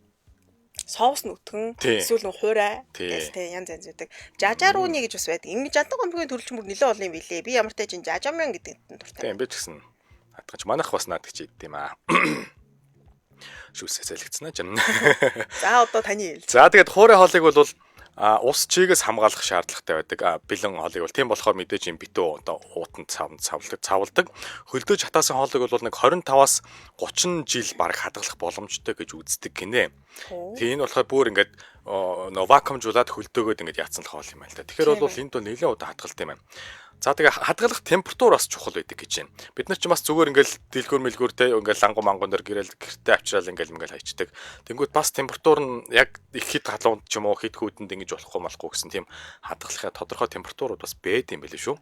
Соус нүтгэн эсвэл нэг хуурай гэдэг янз янз үүдэг. Жажарууны гэж бас байдаг. Ингээ жанта гомгийн төрөлч мөр нэлээ олон юм билээ. Би ямар ч тач жажамын гэдэг нь дуртай. Тийм би ч гэсэн хатгач манайх бас наадаг ч иддэм аа. Шүүсээ зэлгцэнэ ч. За одоо таны хэл. За тэгээд хуурай хоолыг бол ус чигээс хамгаалах шаардлагатай байдаг. Бэлэн хоолыг бол тийм болохоор мэдээж юм битүү одоо уутанд цавалдаг. Хөлдөөж хатаасан хоолыг бол нэг 25-аас 30 жил бараг хадгалах боломжтой гэж үздэг гинэ. Тийм энэ болохоор бүр ингээд вакуумжуулаад хөлдөөгөөд ингээд яатсан л хоол юм байна л да. Тэгэхээр бол энд бол нэлээд удаа хадгалт юм байна. За тэгээ хадгалах температур бас чухал байдаг гэж байна. Бид нар ч бас зүгээр ингээл дэлгүүр мэлгүүртэй ингээл лангу мангуун дээр гэрэл гэртээ авчраал ингээл хайчдаг. Тэнгүүд бас температур нь яг их хэд халуунд ч юм уу хэд хүйтэнд ингэж болохгүй малахгүй гэсэн тийм хадгалахын тодорхой температурууд бас байд юм байл шүү.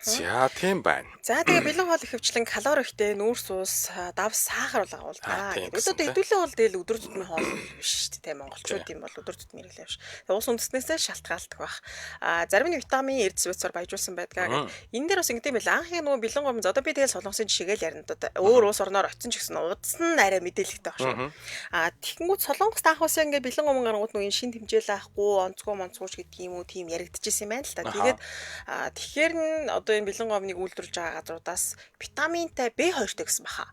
За тийм байна. За тэгээ бэлэн хоол ихэвчлэн калори ихтэй, нүүрс ус, давс сахар бол агуулдаг. Өдөртөө хэдүүлээ бол дээл өдөр тутмын хоол биш шүү дээ. Монголчууд юм бол өдөр тутмын хэрэглээ биш. Тэгээ ус үндэснээсээ шалтгаалдаг байх. Зарим нь витамин, эрдэс бацаар баяжуулсан байдгаа. Энэ дээр бас ингэдэм байл. Анхны нөгөө бэлэн гомз одоо би тэгэл солонгосын жишээгээл ярина да. Өөр улс орноор очсон ч гэсэн удсан нь арай мэдээлэлтэй баг шүү. Тэгэнгүүт солонгост анх усаа ингээ бэлэн гомн гарангууд нөгөө шин тэмжээл авахгүй, онцгой монцгууч гэдэг юм уу тийм яригдчихсэн юм байна л да. Тэгээд тэгэхээр нь одоо энэ бэлэн гомныг үйлдвэрлэж байгаа газруудаас витаминтай B2-тэй гэсэн баха.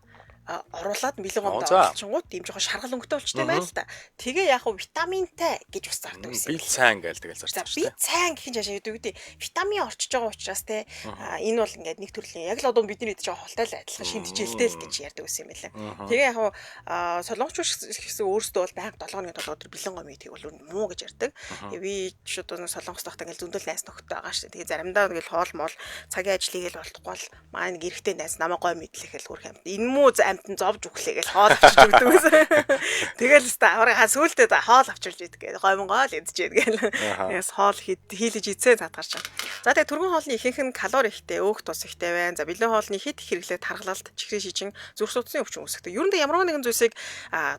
Оруулаад бэлэн гомд оруулчихгууд тийм жоохон шаргал өнгөтэй болчтой байна л да. Тэгээ яг хуу витаминтай гэж ус зардаг байсан. Бил сайн гээл тэгэл зардаг шүү дээ. Би сайн гэх юм жаашаа гэдэг үгүй. Витамин орчиж байгаа учраас те энэ бол ингээд нэг төрлийн яг л одоо бидний идэж байгаа холтой л адилхан шимтгийлтэй л гэж ярьдаг байсан юм байлаа. Тэгээ яг хуу солонгочч гэсэн өөрсдөө бол байнга 7 хоногийн толгой өдөр бэлэн гомыг тэг бол муу гэж ярьдаг. Би ч одоо солонгос тахтаа ингээд зөндөл найс нөхдөд байгаа шүү дээ. Тэгээ заримдаа ингээд хоол мол цагийн ажлыг л болтохгүй бол маань нэг эрэгтэй найс намайг гой мэдлэхэл хүрх юм. Энэ муу амтан зовж өглөө гэж хоол авчирч өгдөг байсан. Тэгэл өстө авраа сүултээ хоол авчирч идэг гэдэг. Гомгоо л идчихээд гээл. Яс хоол хийлэж ийцээ татгарч байгаа. За тэгээ түргэн хоолны ихэнх нь калори ихтэй, өөх тус ихтэй байна. За бэлэн хоолны хит хэрэглээ тархалалт, чихрийн шижин, зүрх судасны өвчин үүсгдэг. Ер нь ямар нэгэн зүйлсийг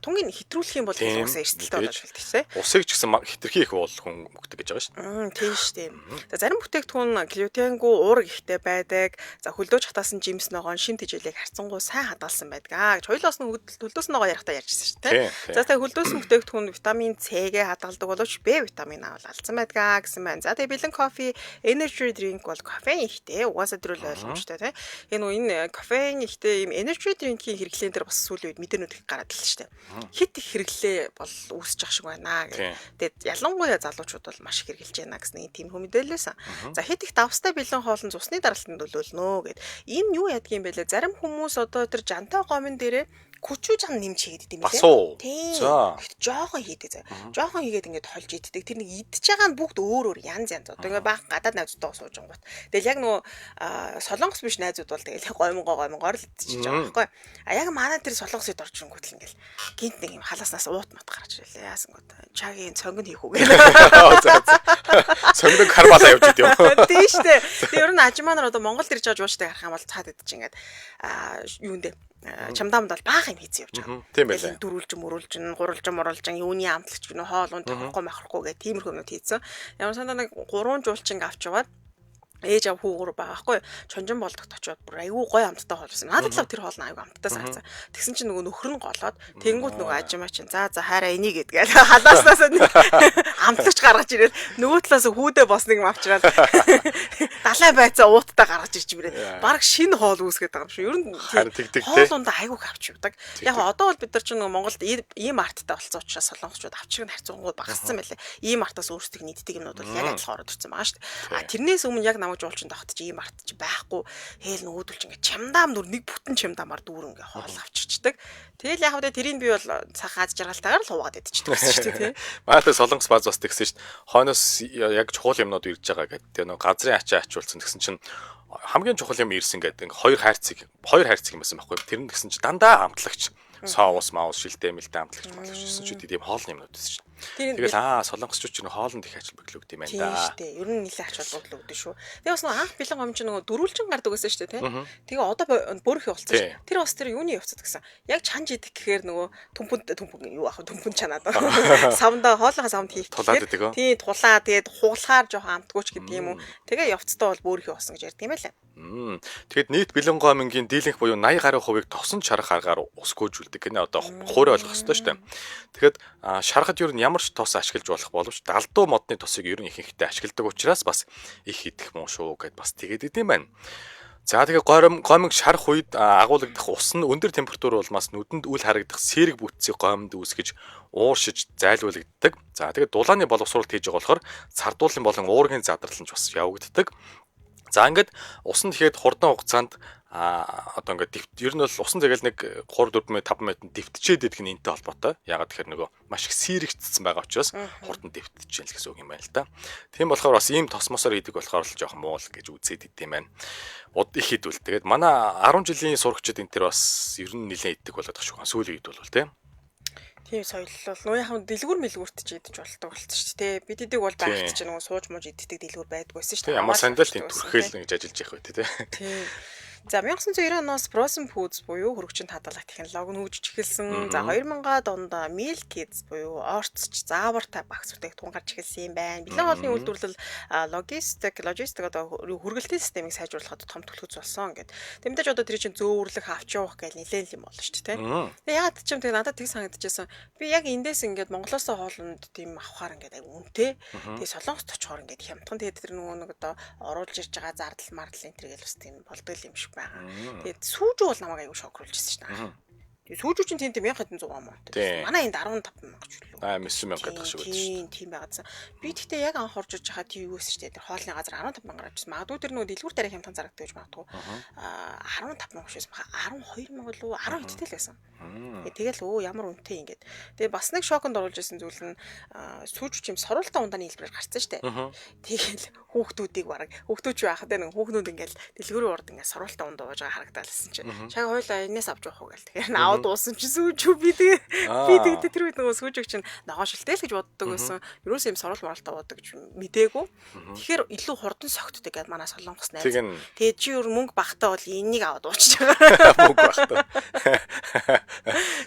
тунгийн хэтрүүлэх юм бол энэ уусаа эрсдэлтэй болж болдог тийм. Усыг ч гэсэн хитрхи их бол хүн мөгдөг гэж байгаа шүү дээ. Тийм шүү дээ. За зарим бүтээгдэхүүн глютенгүй уураг ихтэй байдаг. За хөлдөөж хатаасан жимс ногоон шин тэжээлийг харьцангуй сайн хадгалсан байдаг гэж хоёулаас нь хөлдөөс ногоо ярихдаа ярьжсэн шүү дээ. За тэгээ хөлдөөс бүтээгдэхүүн витамин С-гээ хадгалдаг боловч Б витамин авал алдсан байдаг гэсэн байна. За тэгээ бэлэн кофе, energy drink бол кофеин ихтэй. Угаасаа дөрөв ойлгомжтой тийм. Энэ кофеин ихтэй юм energy drink-ийн хэрэглэн дээр бас сүүлийн үед мэдээнүүд их гараад л шүү дээ. Хит их хэрэглээ бол үүсэж ах шиг байна гэх. Тэгээд ялангуяа залуучууд бол маш их хэрэглэж байна гэсэн нэг тийм мэдээлэлсэн. За хит их давстай бэлэн хоолн цусны даралтанд нөлөөлнө гэд. Энэ юу ядгийн бэлээ? Зарим хүмүүс одоо тэр жантай гомн дээрээ күчүүж ан нэмж хийгээд идэм билээ. Тийм. Жохон хийдэг заа. Жохон хийгээд ингээд холж иддэг. Тэр нэг идж байгаа нь бүгд өөр янз. Одоо ингээд баг гадаад найзуудтай сууж байгаа гот. Тэгэл яг нөгөө солонгос биш найзууд бол тэгэл гомгоор л идчихэж байгаа байхгүй. Яг манай тэр солонгосд орж ирэнгүүт л ингээд гинт нэг юм халааснаас уут мат гарч ирлээ. Яасан гот. Чагийн цонгон хийх үү гэх. Цонгон карбалаа явж идэв. Тийм штэ. Тэр ер нь ажиманаар одоо Монголд ирж байгаа жууштай харах юм бол цаад идэж ингээд юундэ чамдаамд бол баах юм хийцэн явж байгаа. Тийм байлаа. Дөрүүлжин, гурвалжин, юуны амтлагч гэнэ хоол унд тохихгүй махрахгүй гэх тиймэрхүү юмуд хийцэн. Ямар сандаа нэг 3 жуулчин авч яваад ээж ав хүүгөр байгаа байхгүй чонжин болдогт очиод бүр айгүй гой амттай хоолсон. Надад л тэр хоол нь айгүй амттай санагцсан. Тэгсэн чинь нөгөө нөхөр нь голоод тэнгуут нөгөө ажимаа чинь за хараа энийг гэдгээл халааснаас амтлагч гаргаж ирээд нөгөө талаас хүүдээ босныг авчираад далайн байцаа ууттай гаргаж ирж мөрөө. Бараг шинэ хоол үүсгээд байгаа юм шиг. Ер нь хоолундаа айгүй авч явдаг. Яг одоо бол бид нар чинь нөгөө Монголд ийм арттай болцсон учраас солонгочууд авчрыг харьцангуй багассан байлээ. Ийм артаас өөрсдөө нийтдэг юмнууд бол яг адилхан ороод ирсэн байгаа шүү дээ. Тэрнээс өмнө яг жуулчин тахт чи ийм арт чи байхгүй хээл нөгөөдөл чи ингээ чамдаам нүр нэг бүтэн чамдаамаар дүүр ингээ хоол авчирчдаг. Тэгэл яг хөө тэрийг би бол цаг хаз жаргалтайгаар л хуваад идчихдэг гэсэн шүү дээ тий. Маатаа солонгос бааз бас тэгсэн шүү дээ. Хойноос яг чухал юмнууд ирж байгаа гэдэг нөгөө газрын ачаа ачуулсан гэсэн чинь хамгийн чухал юм ирсэн гэдэг хоёр хайрцаг юм байсан байхгүй. Тэр нь гэсэн чинь дандаа амтлагч соус маус шилтэй мэлтэй амтлагч болсон ч тийм хоолны юмнууд байсан шүү. Тэгэл солонгосчууд ч нэг хоолнд их ач холбогдол өгд юм байна да. Тийм шүү дээ. Ер нь нэлээд ач холбогдол өгдөө шүү. Тэгээ бас нөгөө анх бэлэн гомч нөгөө дөрүүлжин гардаг байсан шүү дээ тий. Тэгээ одоо бөөрхий болцсон шүү. Тэр бас тэр юуны явцад гэсэн. Яг чанж идэх гэхээр нөгөө түмпүн юу ах түмпүн чанаад. Савндаа хоолойгоо савнд хийх гэхээр тий тулаа тэгээд хуглахаар жоохон амтгууч гэдэг юм уу. Тэгээ явцдаа бол бөөрхий болсон гэж ярьдаг юм байлаа. Тэгэд нийт бэлэн гомингийн дийлэнх буюу 80 гаруй хувийг тосон чарах аргаар усгөөжүүлдэг гэнэ одоо хуурай ойлгох ёстой шүү дээ. Тэгэхэд шарахад ер нь ямар ч тос ашиглаж болох боловч далдуу модны тосыг ер нь ихэнхдээ ашигладаг учраас бас их идэх муу шүү гэд бас тэгээд идэм байна. За тэгээ гомиг шарах үед агуулгадах ус нь өндөр температур улмаас нүдэнд үл харагдах сэрэг бүтцийг гомд үүсгэж ууршиж зайлуулагддаг. За тэгээ дулааны боловсруулалт хийж байгаа болохоор цардуулын болон уургийн задрал нь бас явагддаг. За ингээд усан тэгэхэд хурдан хугацаанд одоо ингээд ер нь бол усан тэгэл нэг 3 4 м 5 м дэвтчээд идэх нь энэтэй холбоотой. Ягаад тэгэхээр нөгөө маш их сэрэгцсэн байгаа учраас хурдан дэвтэж яах гэсэн үг юм байна л да. Тийм болохоор бас ийм тосмосоор идэг болохоор л жоохон муул гэж үзээд идэм байна. Их идвэл тэгээд манай 10 жилийн сурагчид энэ төр бас ер нь нэлээд иддэг болоод байгаа шүү. Сүүлийн үед бол тийм. Тийм соёл бол нөө яхаа дэлгүүр мэлгүүрт ч идэж болдог болчих шүү дээ. Бид идэг бол байхад ч нөгөө сууж мууж иддэг дэлгүүр байдгүйсэн шүү дээ. Ямар сандал тийм түрхэл гэж ажиллаж явах бай тээ. Тийм. За 1990 оноос Frozen Foods буюу хөрөгчөнд хадгалах технологи нь хөгжиж эхэлсэн. За 2000-аад онд Meal Kits буюу орцч заавартай багц бүтээгдэхүүн гарч эхэлсэн юм байна. Бэлэн хоолны үйлдвэрлэл логистик одоо хүргэлтийн системийг сайжруулахад том төлөвлөж болсон гэдэг. Тэмдэж одоо тэр чинь зөөвөрлөх авч явах гэл нэлээд юм болно шүү дээ. Тэгээ ягаад ч юм тэг надад тэг санагдчихсан. Би яг эндээс ингээд Монголоос хоолнд тийм авахаар ингээд аяг үнэтэй. Тэгээ Солонгост очихоор ингээд хямдхан тэгээд тэр нөгөө нэг одоо оруулж ирж байгаа зардал мардал энэ төр гэл бас тийм болдог юм шиг байгаа. Тэгээд сүүжүү бол намайг аягүй шокруулж ирсэн шүү дээ. Тэгээд сүүжүү чинь тийм 1100 мөн. Манай энд 15 мянга ч үлээ. 90000 гэдэг шиг үү. Тийм байгаадсан. Би тэгтээ яг анх орж иж хахад тийм юу гэсэн шүү дээ. Тэр хоолны газар 15 мянгаар авчихсан. Магадгүй тэр нөгөө дэлгүүр дээр хямдхан зарагддаг гэж магадгүй. 15 мянга шээс баха 12 мянга лөө 10 хэдтэй л байсан. Тэгэл ямар үнэтэй ингээд. Тэгээ бас нэг шоконд оруулж ирсэн зүйл нь сүүжүү чим сорултаа ундааны хэлбэрээр гарцсан шүү дээ. Тэгэл хүүхдүүдийг бараг хүүхдүүд ч байхад нэг хүүхнүүд ингээд дэлгүүрийн урд ингээд сорултаа ундаа ууж байгаа харагдалсан чинь. Чаг хойлоо энэс авч явах уу гэл. Тэгэхээр наав дуусан чи сүүжүү би тэгээд тэр үед нөгөө сүүжүүг чинь ногоон шилтэй л гэж боддог байсан. Юурээс юм сорол моролтоо уудаг гэж мэдээгүй. Тэгэхээр илүү хурдан согтдаг гэд манай солонгос найз. Тэгээд чи юу мөнгө багтаа бол энийг аваад уучих байгаа. Мөнгө багтаа.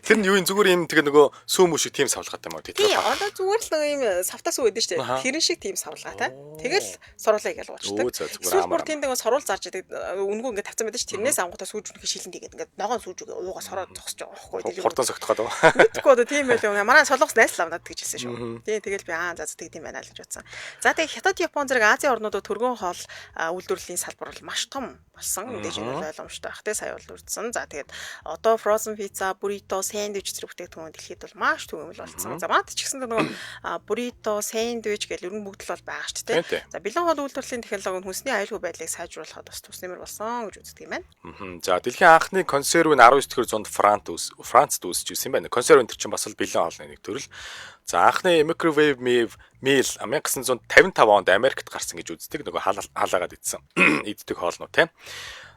Тэр нь юу юм зүгээр юм тэгээ нөгөө сүүмүү шиг тийм савлгаатай юм уу тийм. Тийм одоо зүгээр л нөгөө юм савтаас үүдэн штэ. Тэрэн шиг тийм савлгаатай. Тэгэл сороолаа гэж уучдаг. Эсвэл бүр тийм нөгөө сорол зарж идэг үнгүү ингээд тавцсан байдаг ш. Тэрнээс ангуудаа сүүжүүнийхээ шилэн тэгээд ингээд ногоон сүүжүүгээ уугаа сороо зогсож байгаа байхгүй. Хурдан согтох гэдэг. Мэдгүй одоо тийм байлаа. Манай солонгос найз л авнаад гэж хэлсэн шүү. Тийм тэгэл би за тийм байна л гэж бодсон. За тэгээ Хятад, Япон зэрэг Азийн орнуудад төргөн хоол үйлдвэрлэлийн салбар бол маш том болсон. Мэдээж энэ бол ойлгомжтой байх те сая бол үрдсэн. За тэгээд одоо frozen pizza, burrito, сэндвич зэрэг бүтээгдэхүүн дэлхийд бол маш түгээмэл болсон. За манайд ч гэсэн нөгөө burrito, сэндвич гэл ерөн бүгд л бол байгаа шүү дээ. За бэлэн хоол үйлдвэрлэлийн технологи нь хүнсний аюулгүй байдлыг сайжруулахад бас тус нэмэр болсон гэж үздэг юм байна. За дэлхийн анхны консерв нь 19-р зуунд Францд үүсэж ирсэн юм байна. Консерв энэ чинь бас л бэлэн хоолны нэг төрөл. За анхны microwave meal 1955 онд Америкт гарсан гэж үздэг. Нөгөө хаалаагаад идсэн. Иддэг хоолнууд тийм.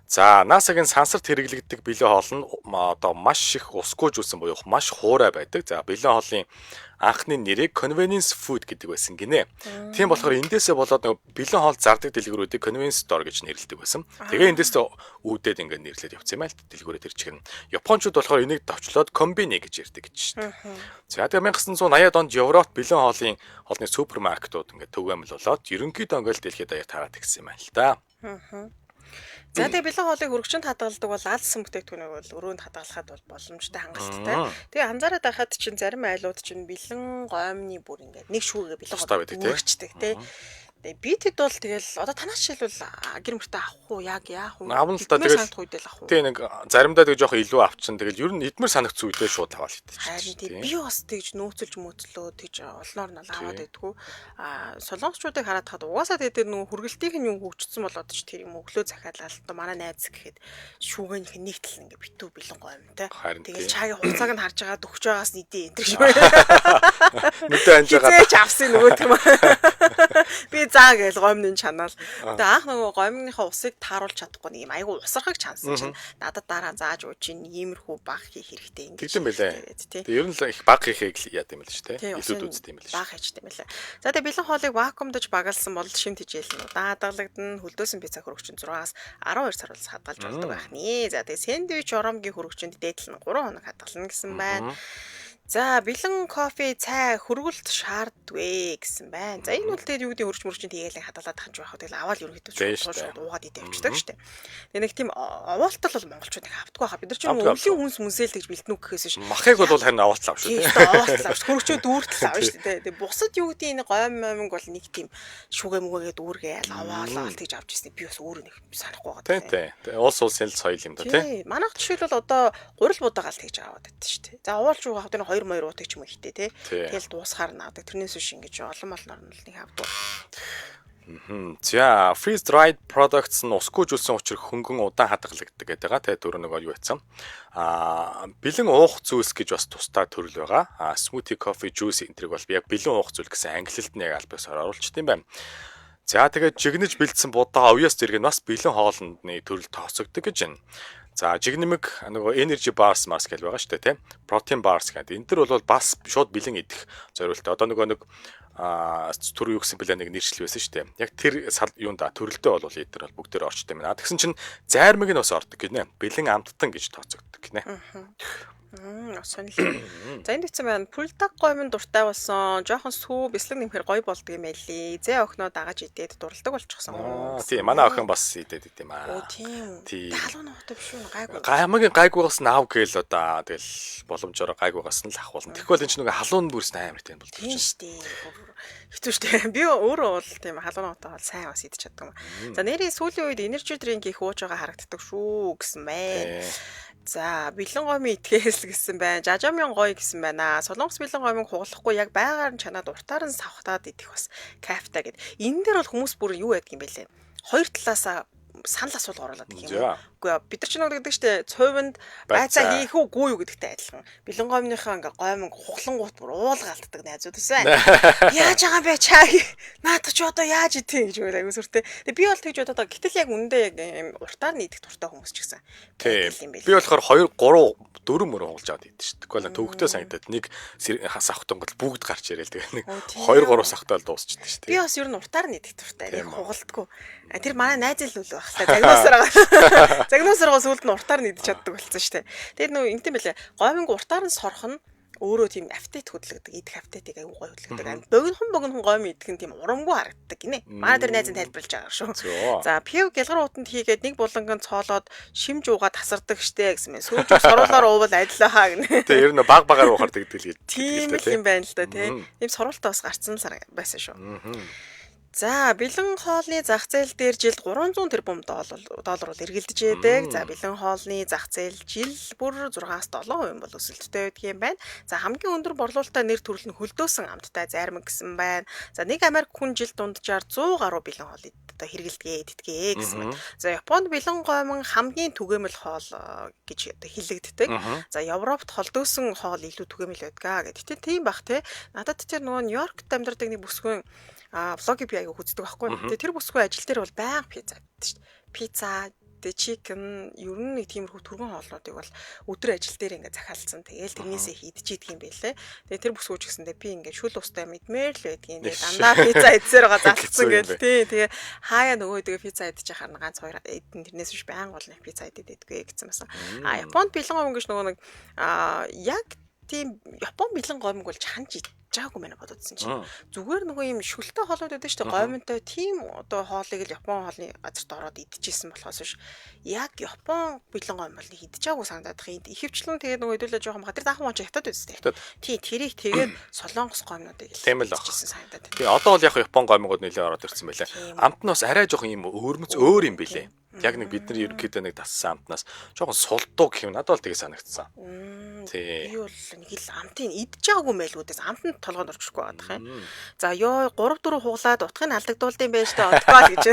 За NASA-гийн сансарт хэрэглэгддэг бэлэн хоол нь одоо маш их усгүй жуулсан буюу маш хуурай байдаг. За бэлэн хоолын анхны нэрийг convenience food гэдэг байсан гинэ. Тийм болохоор эндээсээ болоод бэлэн хоол зардаг дэлгүүрүүдийг convenience store гэж нэрлэдэг байсан. Тэгээ эндээс үүдээд ингээд нэрлээд явцсан юм аа л дэлгүүрээ тэр чигээр. Японочууд болохоор энийг товчлоод комбини гэж ярьдаг гэж шүү дээ. За тэгээ 1980-ад онд Европт бэлэн хоолны супермаркетууд ингээд төвөмөл болоод ерөнхийдөө ингээд дэлхийд даяар тараад ирсэн юм аа л да. За тэгээ бэлэн хоолыг хөргөчөнд хадгалдаг бол алсан бүтээгдэхүүнийг бол өрөөнд хадгалахад бол боломжтой хангалттай. Тэгээ анзаараад байхад чинь зарим айлууд чинь бэлэн гомны бүр ингээд нэг шүүгээ бэлэн хоол үргчдэг тий. Би тэд бол тэгэл одоо танаас жишээлбэл гэр мөртөө авах уу яах уу авна л да тэгэл авах уу. Тий нэг заримдаа тэг жоох илүү авчихсан тэгэл ер нь эдмэр санагц үедээ шууд аваад идчихсэн. Би бас тэгж нөөцөлж мөөцлөө тэгж олноор нь аваад идэггүй. Солонгосчуудыг хараад хаад угаасаа тэр нөгөө хүргэлтийнх нь юм хөгжсөн болоод ч тэр юм өглөө захиалал одоо манай найз гэхэд шүүгэнийх нь нэг тал ингээ битүү бэлэн гомтой. Тэгэл чагийн хуцааг нь харж байгаа дөхж байгаас нийтээ энэ шиг. Мэдээ анж байгаа. Зээч авсан нөгөө юм. Би заа гээл гомны чанаал. Тэгээ анх нөгөө гомныхоо усыг тааруулж чадахгүй нэг юм айгу усархаг чансан чинь надад дараа зааж ууч ин иймэрхүү баг хийх хэрэгтэй ингэж. Тэгсэн бэлээ. Тэгээ ер нь их баг хийхийг яа гэм л шүү дээ. Илүүд үздэг юм л шүү. Баг хийжтэй юм лээ. За тэгээ бэлэн хоолыг вакуумдаж багалсан бол шимт хижээл нь даадгалагдана. Хөлдөөсөн пицца хөрөгчөнд 6-аас 12 сар бол хадгалж болдог байх нэ. За тэгээ сэндвич оромгийн хөрөгчөнд дээдл нь 3 хоног хадгална гэсэн байна. За бэлэн кофе цай хөргөлт шаарддгүй гэсэн байна. За энэ бол тэгээд юу гэдэг хөрч мөрчөнд тэгээл хадгалаад ханж байх. Тэгэл аваад ерөнхийдөө шууд уугаад идэ явчихдаг шүү дээ. Тэгээ нэг тийм овоолтол бол монголчууд их авдаггүй хаа. Бид нар ч өвлийн хүнс мүнсэл тэгж бэлтнүү гэхээс биш. Махыг бол харин овоолтол авч шүү дээ. Овоолтол авч хөргчөө дүүртэл авна шүү дээ. Тэгээ бусад юу гэдэг энэ гойм моминг бол нэг тийм шүгэ мүгээгээд үүргээл овоолол тэгж авч ирсэн. Би бас өөрөө нэг санахгүй байгаа. Тий. Тэгээ улс улсын соёл юм да тий. Манайх жишээлбэл одоо гурил будаагаал тэгж аваад байдаг шүү дээ. За овоолч юу хавдаг 2 уутыг ч юм ихтэй тий. Тэгэл дуусахаар наадаг. Тэрнээс биш ингэж олон олноор нь л нэг авдаг. За freeze dried products нь усгүй жуулсан учраас хөнгөн удаан хадгалагддаг гэдэг байгаа. Тэгээ дөрөв нөгөө юу байсан. Бэлэн уух зүйлс гэж бас тусдаа төрөл байгаа. Smoothie, coffee, juice энтриг бол яг бэлэн уух зүйл гэсэн англилд нь яг альбасаар оруулчихсан юм байна. За тэгээд жигнэж бэлдсэн будаа уяас зэрэг нь бас бэлэн хоолны төрөл тооцогддог гэж байна. За жигнэмэг нөгөө energy bars mars гэж байгаа шүү дээ, тийм. Protein bars гэдэг. Энд төр бол бас шууд бэлэн идэх зорилттой. Одоо нөгөө нэг төр юу гэсэн бэлэн нэг нэршил байсан шүү дээ. Яг тэр юунда төрөлдөө бол эдгээр бол бүгдээр орчтой байна. Тэгсэн чинь зайрмаг нь бас ордог гинэ. Бэлэн амттан гэж тооцогддог гинэ. Сонирхол. За энд хэвчээ байна. Пулдаг гомын дуртай болсон. Жохон сүү бэслэг нэмэхэр гоё болдго юм байли. Зэ охиноо дагаж идээд дурладаг болчихсон. Тийм, манай охин бас идээд идэм Оо тийм. Халуун ногтой биш үү? Гайгүй. Гаймгийн гайгуугаас нь аав гээл одоо тэгэл боломжоор гайгуугаас нь л авах болно. Тэгэхгүй бол энэ ч нэг халуун бүрс амар тийм болдог тийм шүү дээ. Хэцүү шүү дээ. Би өөрөө бол тийм халуун ногтой бол сайн бас идэж чаддаг юм. За нэрийн сүүлийн үед energy drink их ууж байгаа харагддаг шүү гэсэн байна. За бэлэн гомын итгэээс л гэсэн байна. Жажамын гоё гэсэн байна. Солонгос бэлэн гомыг хугалахгүй яг байгаар нь чанаад уртаар нь савхтаад идэх бас кайфтай гэд. Энэ дээр бол хүмүүс бүр юу ядг юм бэ лээ. Хоёр талаасаа санал асуулга оруулаад гэх юм. Үгүй бид нар ч нэг гэдэг штэ цовинд байцаа хийх үгүй юу гэдэгтэй адилхан. Бэлэн гомныхаа ингээ гомын хуглангуут бүр уулгаалтдаг найзууд байсан. Яаж байгаа бэ чаа? Наадах ч одоо яаж идэх гэж байгаа аюу сүртэй. Тэгээ би бол тэгж бодоод гэтэл яг үндэ яг уртаар нь идэх туртай хүмүүс ч гэсэн. Тийм. Би болохоор 2 3 4 мөр хугалж аваад идэв шүү. Тэгвэл төвөгтэй санагдаад нэг сахтангол бүгд гарч ирээл тэгээ нэг 2 3 сахтаал дуусчихдээ шүү. Би бас ер нь уртаар нь идэх туртай. Яг хугалтгүй. Тэр манай найз л үл багтаа. Загнуусараа сүлд нь уртаар нь идэж чаддаг болсон шүү. Тэгээд нөө ингэдэм байлаа. Гоминг уртаар нь сорох нь өөрөө тийм аппетит хөдөлгдөг, идэх аппетитийг аюу гой хөдөлгдөг. Богинохон гомын идэх нь тийм урамгүй харагддаг гинэ. Манай тэр найз нь тайлбарлаж байгаа шүү. За, пив гялгар утанд хийгээд нэг буланган цоолоод шимж уугаад тасардаг штэ гэсэн мэн. Сүүж соруулаар уувал адилаа хаа гинэ. Тэгээ ер нь багаар уухардаг гэдэг л тийм л юм байна л да тийм. Ийм сурвалтай бас гарцсан байсан шүү. За бэлэн хоолны зах зээл дээр жилд 300 тэрбум доллар эргэлдэж яадаг. За бэлэн хоолны зах зээл жил бүр 6-аас 7% бол өсөлттэй байдаг юм байна. За хамгийн өндөр борлуулалттай нэр төрөл нь хөлдөөсөн амттай зармаг гэсэн байна. За нэг Америк хүн жилд дунджаар 100 гаруй бэлэн хоол одоо хэрэгэлдэгээ иддэгэ гэсэн байна. За Японд бэлэн гомон хамгийн түгээмэл хоол гэж одоо хэлэгддэг. За Европт холдөөсөн хоол илүү түгээмэл байдаг гэдэг. Тийм бах те. Надад тэр нөгөө Нью-Йоркт амьдардаг нэг бүсгүйн влогийг би аяга үздэг байхгүй. Тэгээ тэр бүсгүй ажил дээр бол баян пицца иддэг шүү дээ. Пицца, чикен, ер нь нэг тиймэрхүү түргэн хоолнуудыг бол өдөр ажил дээр ингээ захиалцсан. Тэгээл тэрнээсээ хийдэж идэх юм байлээ. Тэгээ тэр бүсгүй ч гэсэндээ би ингээ шүл устай мэдмээр л байдгийн. Тэгээ дандаа пицца идсээр байгаа залцсан гэл тий. Тэгээ хаяа нөгөө тэгээ пицца идэж яхаар ганц хоёр эдэн тэрнээс биш баян гол нэг пицца идэггүй гэсэн басан. Японд бэлэн гомон гэж нөгөө нэг яг тийм Япон бэлэн гомог бол чанж жаагүй мэнэ бододсон чинь зүгээр нөгөө юм шүлтэй хоолууд байдаг шүү дээ гомонтой тийм одоо хоолыг л Япон хоолны газарт ороод идчихсэн болохоос биш яг Япон бэлэн гом бол идчихаагүй санагдаад ихэвчлэн тэгээд нөгөө хэдүүлээ жоохон тэр дахан мууч хятад үстэй тий тэрийг тэгээд солонгос гомнуудыг идчихсэн санагдаад тий одоо бол яг Япон гомгууд нэлээд ороод ирсэн байлаа амт нь бас арай жоохон юм өөрмөц өөр юм билээ яг нэг бидний ерөнхийдөө нэг тассан амтнаас жоохон сулдуу гэх юм надад бол тэгээ санагдсан. Тий. Би бол нэг л амтын идж байгаагүй мэлгүүдээс амтанд толгойд орчихгүй байгаа юм. За ёо 3 4 хуглаад утгыг алдагдуулсан байж та одгоо гэж.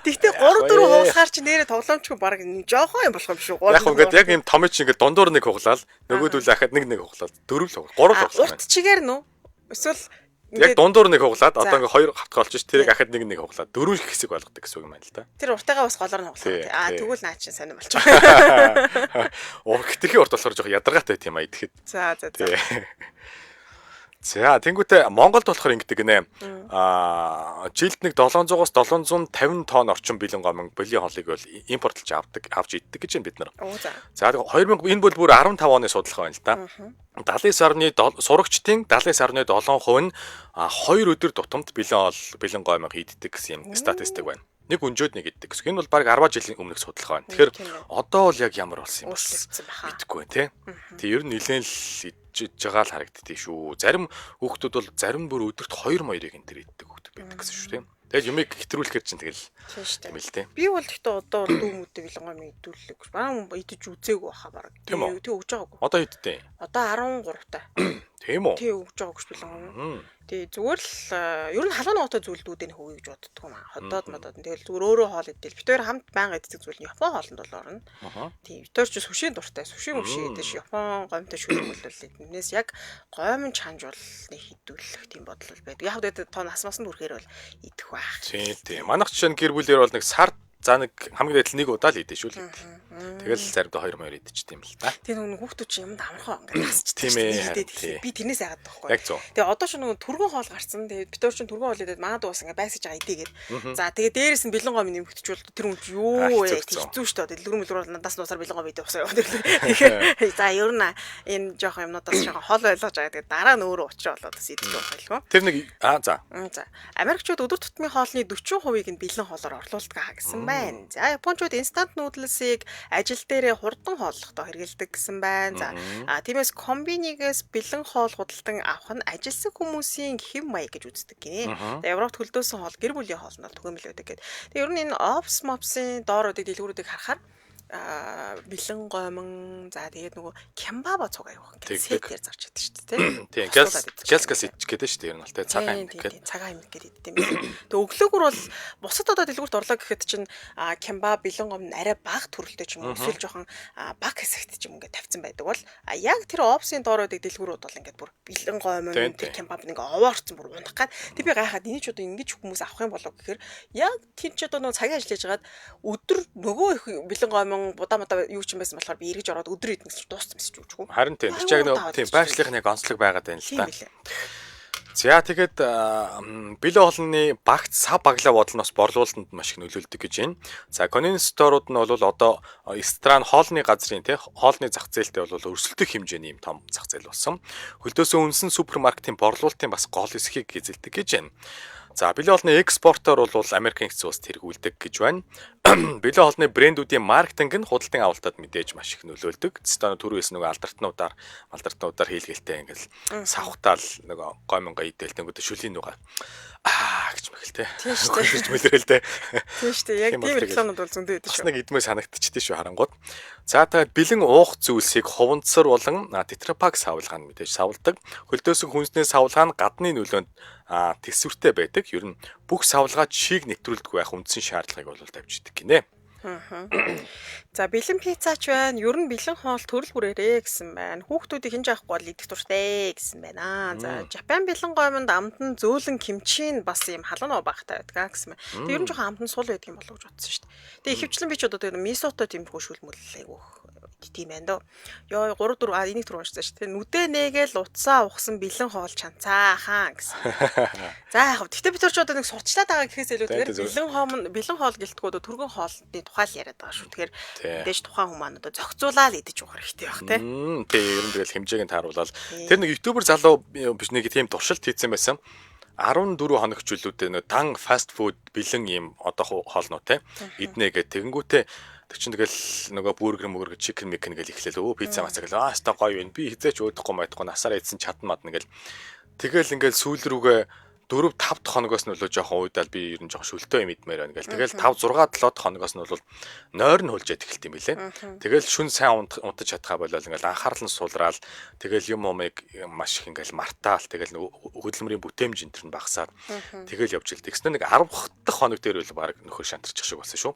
Тэгтээ 3 4 хуглахаар чи нэрээ тоглоомчгүй баг жоохон юм болох юм шүү. Яг ингээд яг юм том чи ингээд дундуур нэг хуглаад нөгөөдөл ахад нэг хуглаад 4 л 3 хуглаа. Урт чигээр нүү эсвэл яг дундуур нэг хуглаад одоо ингээ хоёр хавтга олж ш тэрийг ахад нэг хуглаад дөрөв хэсэг болгодог гэсэн үг юм байна л да. Тэр уртайгаа бас голоор нь хуглаа. Тэгвэл наа чинь сонирм болчих. Хитрхийн урт болохоор жоох ядаргаатай тийм а идэхэд. За. За тэнгуүтэ Монголд болохоор ингэдэг гинэ. Жилд нэг 700-аас 750 тонн орчим бэлэн гомон бэлгийн хоолыг бол импортлж авч иддэг гэж бид нар. За 2000 энэ бол бүр 15 оны судалгаа байна л да. 79.7 сурагчдын 79.7% нь 2 өдөр тутамд бэлэн гомог иддэг гэсэн юм статистик байна. Нэг өнжөөд нэг иддэг. Энэ бол баг 10 жилийн өмнөх судалгаа байна. Тэгэхээр одоо бол яг ямар болсон юм бэ? Мэдэхгүй тий. Тэг ер нь нэлээд л идэж байгаа л харагддээ шүү. Зарим хүүхдүүд бол зарим бүр өдөрт 2 моёрыг энэ төр иддэг хүүхдүүд байдаг гэсэн шүү тий. Тэгэл юмыг хэтрүүлэхээр чинь тэгэл тийм л тий. Би бол гэхдээ одоо дүүмүүдээ бэлэн гомыг идүүлэх. Баран идэж үзээгүй баха баг. Тэг өгж байгаагүй. Одоо идтээ. Одоо 13 таа. Тийм үү? Тэг өгж байгаагүй бэлэн гом. Тий зүгээр л ер нь халуун ногоотой зүйлдүүдийн хөвийг гэж боддог юм аа. Ходоод модоод тэгэл зүгээр өөрөө хоол идэл. Бид хоёр хамт байнга иддэг зүйл нь Япон хоолнд бол орно. Тий бид хоёр ч сүшийн дуртай. Сүши мөши идэж Япон гомтой шүлэг болвол эднээс яг гомн чанж бол нэг хідүүлэх тийм бодол байдаг. Яг үгүй тоо насмасан дүрхээр бол идэх байх. Тийм. Манайх жишээ нь гэр бүлээр бол нэг сард за нэг хамгийн дээд нэг удаа л идэж шүү л. Тэгэл заримдаа 2 морь идэж тийм л та. Тийм нэг хүүхдүүд чинь юмд амархан ингээд тасч тийм ээ. Би тэрнээс яагаад байхгүй. Яг зөв. Тэгээ одоо ч нэг түргэн хоол гарсан. Тэгээ бид өөр чинь түргэн хоол идээд манад уус ингээд байсаж байгаа идээгээд. За тэгээ дээрэс нь бэлэн гомын нэмэгдчихвэл тэр хүн юу вэ? Хэцүү шүү дээ. Дэлгүр мэлгүр бол надаас нуусаар бэлэн гом идэх усаа яваад ирлээ. Тэгэхээр за ер нь энэ жоохон юмнуудаас жоохон хоол ойлгож байгаа. Тэгээ дараа нь өөрөө уучраа болоод бас идэх байх байлгүй. Тэр нэг за. За. Америкчууд өдөр тутмын хоолны 40% нь бэлэн хоолоор орлуулдаг гэсэн байна. За Япончууд инстант нуудлсыг ажил дээрээ хурдан хооллохдоо хэрэгэлдэг гэсэн байна. За тиймээс комбинигээс бэлэн хоол худалдан авах нь ажилсаг хүмүүсийн хэв маяг гэж үздэг гинэ. Европт хөлдөөсөн хоол гэр бүлийн хоол нь түгээмэл байдаг гэдэг. Тэгээ ер нь энэ опс мопсын дооруудыг дэлгүүрүүдийг харахаар бэлэн гомон за тэгээд нөгөө кембаба цугаа явах гэдэг сетээр зарч байдаг шүү дээ тийм гэлс ич гэдэг шүү дээ ер нь бол тэ цагаан юм гэдэг цагаан юм гэдэг юм. Тэгээд өглөөгөр бол бусад одоо дэлгүүрт орлоо гэхэд чинь кемба бэлэн гомон арай бага төрөлтэй ч юм уу эсвэл жоохон бага хэсэгт ч юм ингээд тавьсан байдаг бол яг тэр опсын дооруудыг дэлгүүрүүд бол ингээд бүр бэлэн гомон тэр кембаб нэг овоорцсон бүр унах гад тэг би гайхаад энийг ч одоо ингэж хүмүүс авах юм болов гэхээр яг тэр ч одоо нөгөө цагийн ажил хийж хагаад өдөр нөгөө их бэлэн гомон будаа юу ч юм байсан болохоор би эргэж ороод өдөр идэх гэж дууссан мэс ч үгүй. Харин тийм ч яг нэг тийм байршлихын яг онцлог байгаад байна л та. За тэгээд бэлэн хоолны багц сав баглаа бодол нь бас борлуулалтанд маш их нөлөөлдөг гэж байна. За конвениенс сторууд нь бол одоо ресторан хоолны газрын хоолны зах зээлтэй бол өрсөлдөх хэмжээний юм том зах зээл болсон. Хөлдөөсөө үнсэн супермаркетын борлуулалтын бас гол хэсгийг эзэлдэг гэж байна. За бэлэн хоолны экспортоор бол Америкийн хэсэг улс тэргүүлдэг гэж байна. Бэлэн хоолны брэндүүдийн маркетинг нь худалдан авалтад мэдээж маш их нөлөөлдөг. Тэстэ түрүүс нөгөө алдартнуудаар хийлгэлтэй ингээл савхтаал нөгөө гомонго идэл тэнгүүд шүлийн нүга гэж мэгэл те. Тийм шүү дээ. Мэлэрэл те. Тийм шүү дээ. Яг тийм рекламууд бол зөндөө байдаг шүү. Бас нэг идмээ санагдчихдээ шүү харангууд. За тэгээд бэлэн уух зүйлсийг хуванцсар болон тетрапак савлгаа нь мэдээж савладаг. Хөлдөөсөн хүнснээ савлгаа нь гадны нөлөөнд тэсвэртэй байдаг. Ер нь бүх савлгаа чийг нэвтрүүлдэг байх үндсэн шаардлагыг бол тавьж идэг гинэ. За бэлэн пиццач байна. Ер нь бэлэн хоол төрөл бүрээрээ гэсэн байна. Хүүхдүүдийг хинж авахгүй бол идэх дуртай гэсэн байна. За Жапон бэлэн гомонд амтан зөөлөн кимчи бас юм халуун ноо багтай байдаг гэсэн байна. Тэг ер нь жоохон амтан сул байдаг юм болов гэж бодсон шүү дээ. Тэг ихэвчлэн би ч одоо тэр мисото тиймэрхүү шүлмөл айгүйх тийм байна дөө. Ёо 3 4 энийг түрүү уншсан шүү дээ. Нүдэ нээгээл утсаа ухсан бэлэн хоол чанцаа хаан гэсэн. За яг гэхдээ бид ч одоо нэг сурчлаад байгаа гэхээс илүү тэгэхээр бэлэн хоол гэлтгүүд түргэн хоолны тухай л яриад байгаа шүү. Тэгэхээр мэдээж тухайн хүмүүс маань одоо зохицуулаад идэж уух хэрэгтэй байх тий. Тий ер нь тэгэл хэмжээг нь тааруулаад тэр нэг ютубер залуу биш нэг тийм туршилт хийсэн байсан. 14 хоног чөлөөтэй нэг дан фаст фуд бэлэн юм одоо хоолноо те иднэ гэх тэгэнгүүтээ тэг чин тэгэл нөгөө бургер чикен микен гэл ихлээл пицца мацаа гэл аста гоё юм би хизээч өөдөхгүй маydахгүй насаараа идсэн чадна мадна гэл тэгэл ингээл сүүл рүүгээ 4-5 дахь хоногоос нь бол жоохон уйдаал би ер нь жоохон шүлтөө юм идмээр байна гэл. Тэгэл 5-6-7 дахь хоногоос нь бол нойр нь хулж ядэх хэлт юм билээ. Тэгэл шүн сайн унтаж чадхаа болол ингээл анхаарал нь сулраал тэгэл юм маш их ингээл мартаал тэгэл хөдөлмөрийн бүтээмж энэ төр нь багасаад тэгэл явж илдэг. Гэснээр нэг 10 дахь хоног дээр бол баг нөхөр шантарчих шиг болсон шүү.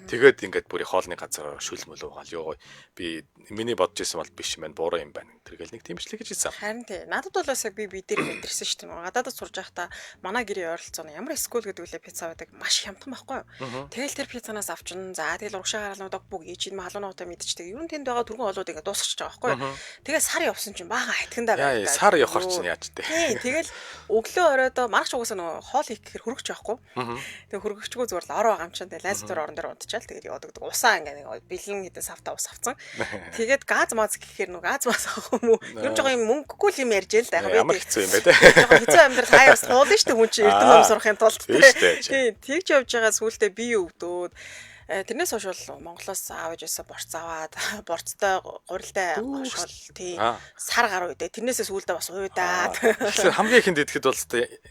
Тэгээд ингээд бүрий хоолны газар шүлмөл уугаал ёо би миний бодож исэн бол биш юм байна буураа юм байна. Тэргээл нэг тиймчлэг гэж хэлсэн. Харин тий. Надад бол бас би дээр мэдэрсэн шүү дээ. Гадаадд сурж байхдаа манай гэрийн ойролцоо ямар скул гэдэг үлээ пицца байдаг маш хямдхан байхгүй юу. Тэгэл тэр пиццанаас авчин за тэгэл урагшаа гаралнуудаа бүг ээж энэ халуун нуутай мэдчихдэг. Ер нь тэнд байгаа түргэн олоод ингээ дуусчихж байгаа байхгүй юу. Тэгээ сар явсан чинь баахан хитгэндээ байдаг. Сар явахар чинь яаж тээ. Тий. Тэгэл өглөө оройдоо маргач угаасаа нөгөө хоол хийх гэхээр хөргөж байхгүй. Тэгээ хөргөчгөө зүгээр л ороо гамчаан тэгээ лайз дээр орон дээр унтчаал тэгээд яваад гэдэг. Усаа ингээ нэг бэлэн хэдэн савта ус авцсан. Тэгээд газ маз гэхээр нөгөө газ маз авах юм уу? Ер нь жоо юм мөнгөгүй юм ярьж л да. Ямар хэцүү юм бэ те. Жоо хэцүү амьдрал хаяас туулна шүү дээ хүн чинь эрдэм сурахын тулд тий тэгж явж байгаа сүултээ бие өвдөөд тэрнээс хойш бол Монголоос аавж байсан борц аваад борцтой гурилтай хошгол тий сар гар үйдээ тэрнээсээ сүултээ бас уйдаад тэгэхээр хамгийн ихэнд идэхэд бол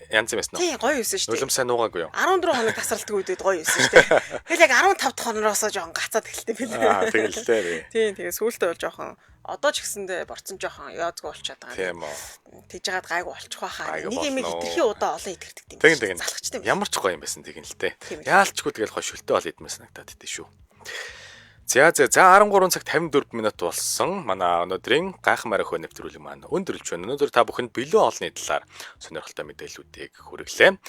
янз юм байсан уу тий гоё юусэн шүү дээ нулимс сайн нуугаагүй юу 14 хоног тасралтгүй үедээ гоё юусэн шүү дээ тэгэл яг 15 дахь хонороос жоохон гацаад эхэлтээ билээ тэгэлтэй тий тэгээ сүултээ бол жоохон одоо ч гэсэндээ борцсон жоохон яозгүй болчиход байгаа. Тийм үү. Тэгж жагаад гайгүй болчих واخаа. Гайгүй Нэг юм болно уу? хитрхи удаа олон идэгдэг юм. Тэгин. Залхачтай юм. Ямар ч гоё юм байсан тэгин л те. Тийм ээ. Яалчгүй тэгэл хой шүлтэй бол идмээ санагдаад идэв шүү. За 13 цаг 54 минут болсон. Манай өнөөдрийн гайхамшиг өхөө нэвтрүүлэг маань өндөрлж байна. Өнөөдөр та бүхэнд бэлэн олонний талаар сонирхолтой мэдээллүүдийг хүргэлээ.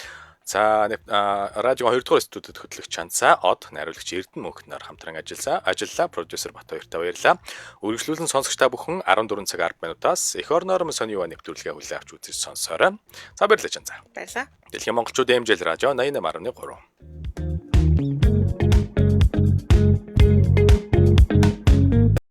За радио 2 дугаар студид хөтлөгч Чанцаа, Од, найруулагч Эрдэнэ Мөнхнөр хамтран ажиллаа. Продюсер Бат хоёртаа баярлалаа. Үргэлжлүүлэн сонсогч та бүхэн 14 цаг 10 минутаас эх орноор сони юу нэвтрүүлгээ хүлээн авч үзэж сонсоорой. За баярлалаа Чанцаа. Баярлалаа. Дэлхийн монголчуудын хэмжээл радио 88.3.